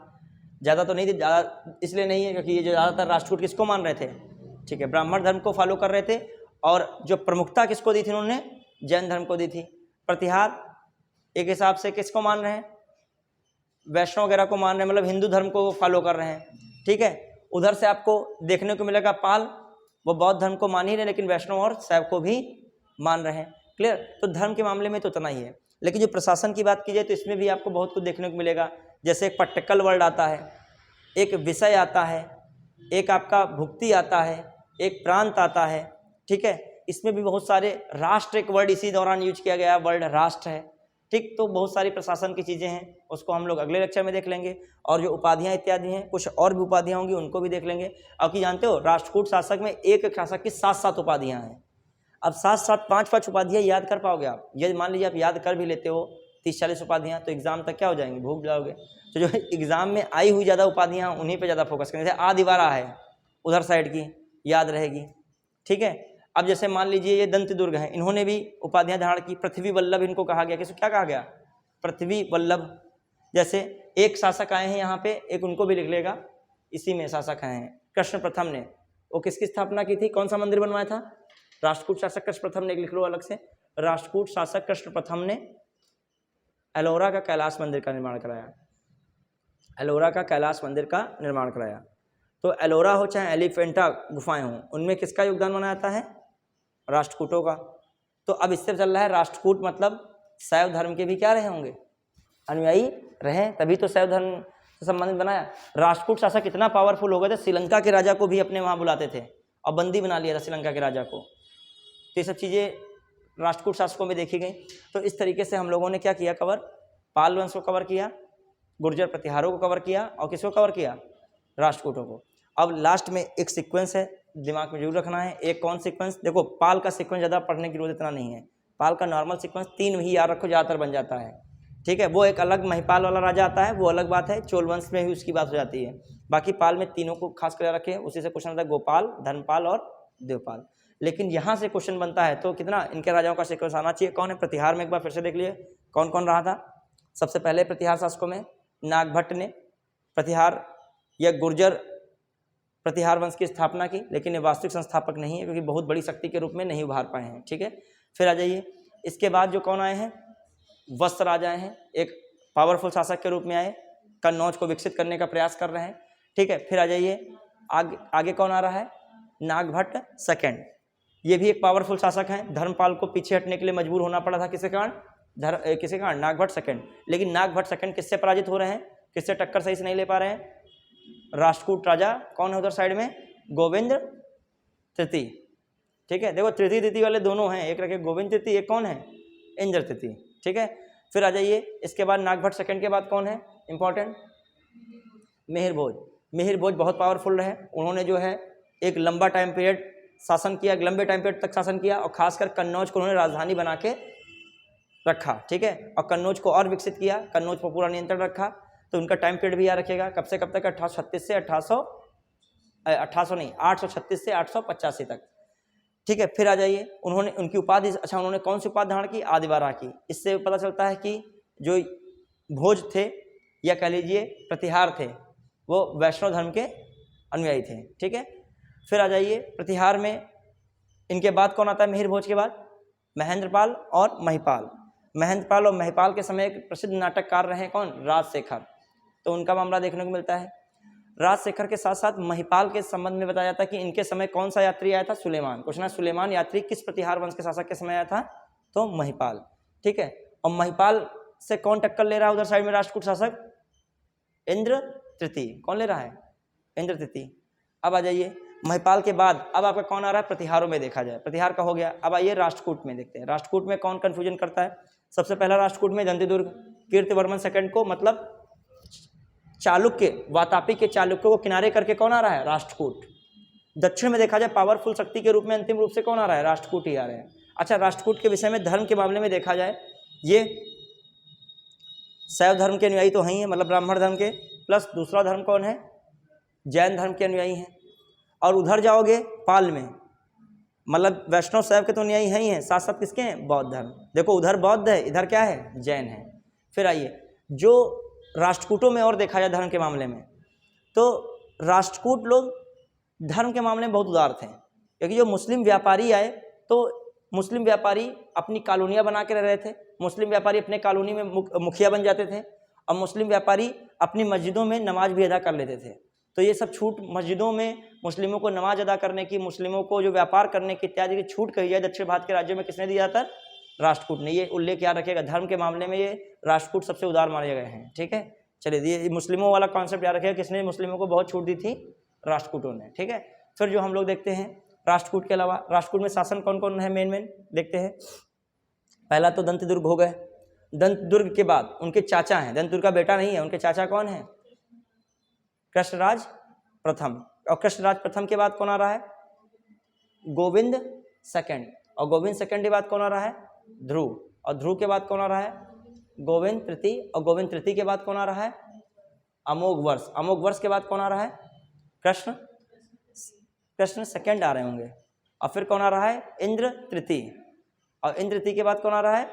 ज़्यादा तो नहीं थी, ज़्यादा इसलिए नहीं है क्योंकि ये जो ज़्यादातर राष्ट्रकूट किसको मान रहे थे? ठीक है, ब्राह्मण धर्म को फॉलो कर रहे थे, और जो प्रमुखता किसको दी थी उन्होंने? जैन धर्म को दी थी। प्रतिहार एक हिसाब से किसको मान रहे हैं? वैष्णव वगैरह को मान रहे हैं, मतलब हिंदू धर्म को फॉलो कर रहे हैं। ठीक है। उधर से आपको देखने को मिलेगा पाल, वो बौद्ध धर्म को मान ही रहे, लेकिन वैष्णव और शैव को भी मान रहे हैं। क्लियर। तो धर्म के मामले में तो उतना ही है, लेकिन जो प्रशासन की बात की जाए तो इसमें भी आपको बहुत कुछ देखने को मिलेगा। जैसे एक पर्टिकल वर्ड आता है, एक विषय आता है, एक आपका भुक्ति आता है, एक प्रांत आता है। ठीक है। इसमें भी बहुत सारे, राष्ट्र एक वर्ड इसी दौरान यूज किया गया, वर्ड राष्ट्र है। ठीक। तो बहुत सारी प्रशासन की चीज़ें हैं, उसको हम लोग अगले लेक्चर में देख लेंगे। और जो उपाधियां इत्यादि हैं, कुछ और भी उपाधियां होंगी, उनको भी देख लेंगे। अब कि जानते हो राष्ट्रकूट शासक में एक शासक की 7-7 उपाधियां हैं। अब 7-7 5-5 उपाधियां याद कर पाओगे आप? यदि मान लीजिए आप याद कर भी लेते हो 30-40 उपाधियां, तो एग्जाम तक क्या हो जाएंगे? भूल जाओगे। तो जो एग्जाम में आई हुई ज़्यादा उपाधियां, उन्हीं पर ज़्यादा फोकस करें। जैसे आदिवारा है उधर साइड की, याद रहेगी। ठीक है। अब जैसे मान लीजिए ये दंतदुर्ग हैं, इन्होंने भी उपाधियां धारण की। पृथ्वी वल्लभ इनको कहा गया। किसको क्या कहा गया? पृथ्वी वल्लभ। जैसे एक शासक आए हैं यहाँ पे, एक उनको भी लिख लेगा, इसी में शासक आए हैं। कृष्ण प्रथम ने, वो किसकी स्थापना की थी? कौन सा मंदिर बनवाया था? राष्ट्रकूट शासक कृष्ण प्रथम ने, लिख लो अलग से। राष्ट्रकूट शासक कृष्ण प्रथम ने एलोरा का कैलाश मंदिर का निर्माण कराया। एलोरा का कैलाश मंदिर का निर्माण कराया। तो एलोरा हो चाहे एलिफेंटा गुफाएं हों, उनमें किसका योगदान माना जाता है? राष्ट्रकूटों का। तो अब इससे चल रहा है राष्ट्रकूट मतलब शैव धर्म के भी क्या रहे होंगे? अनुयायी रहे, तभी तो शैव धर्म से संबंधित बनाया। राष्ट्रकूट शासक इतना पावरफुल हो गए थे, श्रीलंका के राजा को भी अपने वहाँ बुलाते थे और बंदी बना लिया था श्रीलंका के राजा को। तो ये सब चीज़ें राष्ट्रकूट शासकों में देखी गई। तो इस तरीके से हम लोगों ने क्या किया, कवर, पाल वंश को कवर किया, गुर्जर प्रतिहारों को कवर किया और किसको कवर किया, राष्ट्रकूटों को। अब लास्ट में एक सीक्वेंस है, दिमाग में जरूर रखना है। एक कौन सीक्वेंस, देखो पाल का सीक्वेंस ज़्यादा पढ़ने की जरूरत इतना नहीं है, पाल का नॉर्मल सीक्वेंस 3 ही याद रखो, ज़्यादातर बन जाता है, ठीक है। वो एक अलग महिपाल वाला राजा आता है, वो अलग बात है, चोल वंश में ही उसकी बात हो जाती है। बाकी पाल में तीनों को खास कर रखे, उसी से क्वेश्चन आता है, गोपाल, धर्मपाल और देवपाल। लेकिन यहाँ से क्वेश्चन बनता है तो कितना इनके राजाओं का सीक्वेंस आना चाहिए। कौन है प्रतिहार में, एक बार फिर से देख लिए कौन कौन रहा था। सबसे पहले प्रतिहार शासकों में नागभट्ट ने प्रतिहार या गुर्जर प्रतिहार वंश की स्थापना की, लेकिन ये वास्तविक संस्थापक नहीं है क्योंकि बहुत बड़ी शक्ति के रूप में नहीं उभार पाए हैं, ठीक है। फिर आ जाइए, इसके बाद जो कौन आए हैं, वत्स राजा हैं, एक पावरफुल शासक के रूप में आए, कन्नौज को विकसित करने का प्रयास कर रहे हैं, ठीक है। फिर आ जाइए आगे कौन आ रहा है, नागभट्ट सेकंड, ये भी एक पावरफुल शासक हैं। धर्मपाल को पीछे हटने के लिए मजबूर होना पड़ा था, किसके कारण, किसके कारण, नागभट्ट सेकंड। लेकिन नागभट्ट सेकंड किससे पराजित हो रहे हैं, किससे टक्कर सही से नहीं ले पा रहे हैं, राष्ट्रकूट राजा कौन है उधर साइड में, गोविंद तृतीय, ठीक है। देखो तृतीय द्वितीय वाले दोनों हैं, एक रखे गोविंद तृतीय, एक कौन है, इंद्र तृतीय, ठीक है। फिर आ जाइए, इसके बाद नागभट्ट सेकंड के बाद कौन है इंपॉर्टेंट, मिहिर भोज। मिहिर भोज बहुत पावरफुल रहे, उन्होंने जो है एक लंबा टाइम पीरियड शासन किया, एक लंबे टाइम पीरियड तक शासन किया और खासकर कन्नौज को उन्होंने राजधानी बना के रखा, ठीक है। और कन्नौज को और विकसित किया, कन्नौज पर पूरा नियंत्रण रखा। तो उनका टाइम पीरियड भी याद रखेगा, कब से कब तक, 1836 से 836 से 885 तक, ठीक है। फिर आ जाइए, उन्होंने उनकी उपाधि, अच्छा उन्होंने कौन सी उपाधि धारण की, आदिवारा की। इससे पता चलता है कि जो भोज थे या कह लीजिए प्रतिहार थे वो वैष्णव धर्म के अनुयायी थे, ठीक है। फिर आ जाइए प्रतिहार में इनके बाद कौन आता है, मिहिर भोज के बाद महेंद्रपाल और महिपाल। महेंद्रपाल और महिपाल के समय एक प्रसिद्ध नाटककार रहे कौन, राजशेखर, तो उनका मामला देखने को मिलता है। राजशेखर के साथ साथ महिपाल के संबंध में बताया जाता है कि इनके समय कौन सा यात्री आया था, सुलेमान। क्वेश्चन है, सुलेमान यात्री किस प्रतिहार वंश के शासक के समय आया था, तो महिपाल, ठीक है। और महिपाल से कौन टक्कर ले रहा है उधर साइड में, राष्ट्रकूट शासक इंद्र तृतीय, कौन ले रहा है, इंद्र तृतीय। अब आ जाइए महिपाल के बाद अब आपका कौन आ रहा है, प्रतिहारों में देखा जाए, प्रतिहार का हो गया। अब आइए राष्ट्रकूट में देखते हैं, राष्ट्रकूट में कौन कंफ्यूजन करता है। सबसे पहला राष्ट्रकूट में दंतिदुर्ग, कीर्तिवर्मन सेकंड को, मतलब चालुक्य, वातापी के चालुक्य को किनारे करके कौन आ रहा है, राष्ट्रकूट। दक्षिण में देखा जाए पावरफुल शक्ति के रूप में अंतिम रूप से कौन आ रहा है, राष्ट्रकूट ही आ रहे हैं। अच्छा, राष्ट्रकूट के विषय में धर्म के मामले में देखा जाए, ये शैव धर्म के अनुयायी तो हैं, मतलब ब्राह्मण धर्म के, प्लस दूसरा धर्म कौन है, जैन धर्म के अनुयायी हैं। और उधर जाओगे पाल में, मतलब वैष्णव शैव के तो अनुयायी हैं ही हैं, साथ साथ किसके हैं, बौद्ध धर्म। देखो उधर बौद्ध है, इधर क्या है, जैन है। फिर आइए, जो राष्ट्रकूटों में और देखा जाए धर्म के मामले में, तो राष्ट्रकूट लोग धर्म के मामले में बहुत उदार थे, क्योंकि जो मुस्लिम व्यापारी आए तो मुस्लिम व्यापारी अपनी कॉलोनियाँ बना के रह रहे थे, मुस्लिम व्यापारी अपने कॉलोनी में मुखिया बन जाते थे, और मुस्लिम व्यापारी अपनी मस्जिदों में नमाज भी अदा कर लेते थे। तो ये सब छूट, मस्जिदों में मुस्लिमों को नमाज अदा करने की, मुस्लिमों को जो व्यापार करने की इत्यादि की छूट कही जाए दक्षिण भारत के राज्यों में, किसने दिया था, राष्ट्रकूट ने। ये उल्लेख याद रखेगा, धर्म के मामले में ये राष्ट्रकूट सबसे उदार माने गए हैं, ठीक है। चलिए, ये मुस्लिमों वाला कॉन्सेप्ट याद रखेगा, किसने मुस्लिमों को बहुत छूट दी थी, राष्ट्रकूटों ने, ठीक है। फिर जो हम लोग देखते हैं राष्ट्रकूट के अलावा, राष्ट्रकूट में शासन कौन कौन है, मेन देखते हैं। पहला तो दंतदुर्ग हो गए, दंतदुर्ग के बाद उनके चाचा हैं, दंतदुर्ग का बेटा नहीं है, उनके चाचा कौन है, कृष्णराज प्रथम। और कृष्णराज प्रथम के बाद कौन आ रहा है, गोविंद सेकंड। और गोविंद सेकंड के बाद कौन आ रहा है, ध्रुव। और ध्रुव के बाद कौन आ रहा है, गोविंद तृतीय। और गोविंद तृतीय के बाद कौन आ रहा है, अमोघ वर्ष। अमोघ वर्ष के बाद कौन आ रहा है, कृष्ण सेकंड आ रहे होंगे। और फिर कौन आ रहा है, इंद्र तृतीय। और इंद्र तृतीय के बाद कौन आ रहा है,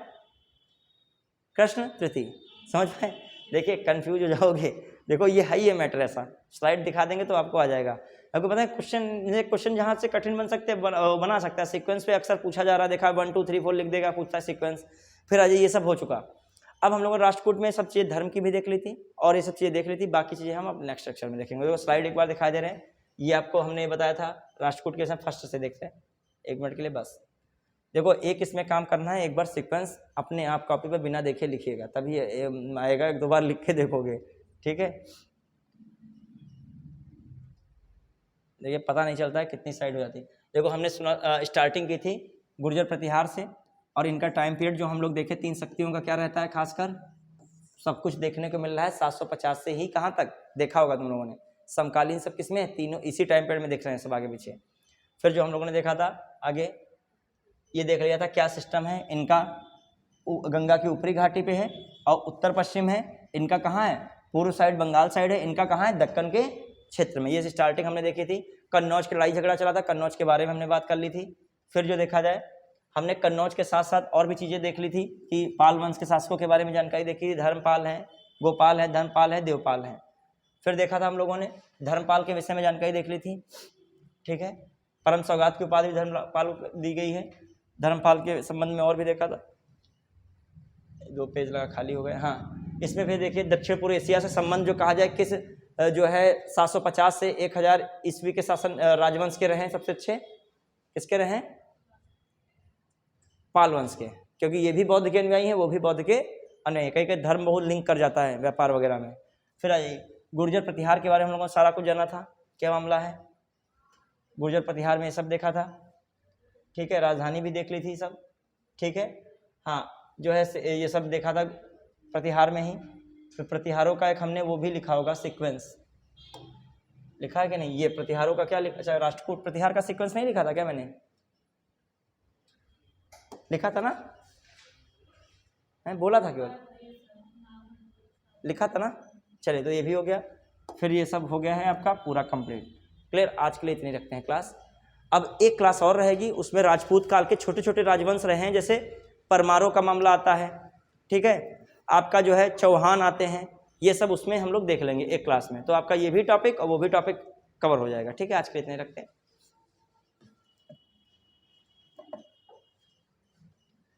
कृष्ण तृतीय। समझ पाए, देखिए कंफ्यूज हो जाओगे। देखो ये है ही है मैटर, ऐसा स्लाइड दिखा देंगे तो आपको आ जाएगा। आपको पता है क्वेश्चन जहाँ से कठिन बन सकते हैं बना सकता है। सीक्वेंस पे अक्सर पूछा जा रहा है, देखा 1 2 3 4 लिख देगा, पूछता है सीक्वेंस। फिर आ जाइए, ये सब हो चुका। अब हम लोगों ने राष्ट्रकूट में सब चीज़ें धर्म की भी देख ली थी और ये सब चीज़ें देख ली थी, बाकी चीज़ें हम अब नेक्स्ट लेक्चर में देखेंगे। देखो स्लाइड एक बार दिखाई दे रहे हैं, ये आपको हमने बताया था राष्ट्रकूट के फर्स्ट से देखते हैं, 1 मिनट के लिए बस। देखो एक इसमें काम करना है, एक बार सीक्वेंस अपने आप कॉपी पर बिना देखे लिखिएगा, तभी आएगा। 1 2 बार लिख के देखोगे, ठीक है। देखिए पता नहीं चलता है कितनी साइड हो जाती है। देखो हमने सुना स्टार्टिंग की थी गुर्जर प्रतिहार से। और इनका टाइम पीरियड जो हम लोग देखे 3 शक्तियों का क्या रहता है, खासकर सब कुछ देखने को मिल रहा है 750 से ही कहाँ तक देखा होगा तुम लोगों ने, समकालीन सब किसमें है, तीनों इसी टाइम पीरियड में देख रहे हैं सब आगे पीछे। फिर जो हम लोगों ने देखा था आगे ये देख लिया था क्या सिस्टम है इनका, गंगा की ऊपरी घाटी पे है और उत्तर पश्चिम है, इनका कहाँ है, पूर्व साइड बंगाल साइड है, इनका कहाँ है, दक्कन के क्षेत्र में। ये स्टार्टिंग हमने देखी थी। कन्नौज की लड़ाई झगड़ा चला था, कन्नौज के बारे में हमने बात कर ली थी। फिर जो देखा जाए हमने कन्नौज के साथ साथ और भी चीज़ें देख ली थी कि पाल वंश के शासकों के बारे में जानकारी देखी थी, धर्मपाल हैं, गोपाल है, धर्मपाल है, देवपाल है। फिर देखा था हम लोगों ने धर्मपाल के विषय में जानकारी देख ली थी, ठीक है। परम सौगात की उपाधि धर्मपाल को दी गई है। धर्मपाल के संबंध में और भी देखा था, 2 पेज लगा खाली हो गए। हाँ, इसमें फिर देखिए दक्षिण पूर्व एशिया से संबंध जो कहा जाए किस जो है 750 से 1000 ईस्वी के शासन राजवंश के रहे सबसे अच्छे, किसके रहे, पाल वंश के, क्योंकि ये भी बौद्ध के अनुयायी हैं, वो भी बौद्ध के अनुयायी, कई कई धर्म बहुत लिंक कर जाता है व्यापार वगैरह में। फिर आइए गुर्जर प्रतिहार के बारे में हम लोगों ने सारा कुछ जाना था, क्या मामला है, गुर्जर प्रतिहार में ये सब देखा था, ठीक है। राजधानी भी देख ली थी सब, ठीक है। हाँ, जो है ये सब देखा था प्रतिहार में ही। फिर प्रतिहारों का एक हमने वो भी लिखा होगा सीक्वेंस, लिखा है कि नहीं, ये प्रतिहारों का क्या लिखा, अच्छा राष्ट्रकूट प्रतिहार का सीक्वेंस नहीं लिखा था क्या, मैंने लिखा था ना, मैं बोला था केवल, लिखा था ना। चलिए तो ये भी हो गया। फिर ये सब हो गया है आपका पूरा कंप्लीट, क्लियर। आज के लिए इतनी रखते हैं क्लास। अब एक क्लास और रहेगी, उसमें राजपूत काल के छोटे छोटे राजवंश रहे हैं, जैसे परमारों का मामला आता है, ठीक है, आपका जो है चौहान आते हैं, ये सब उसमें हम लोग देख लेंगे एक क्लास में। तो आपका ये भी टॉपिक और वो भी टॉपिक कवर हो जाएगा, ठीक है। आज के लिए इतने रखते हैं।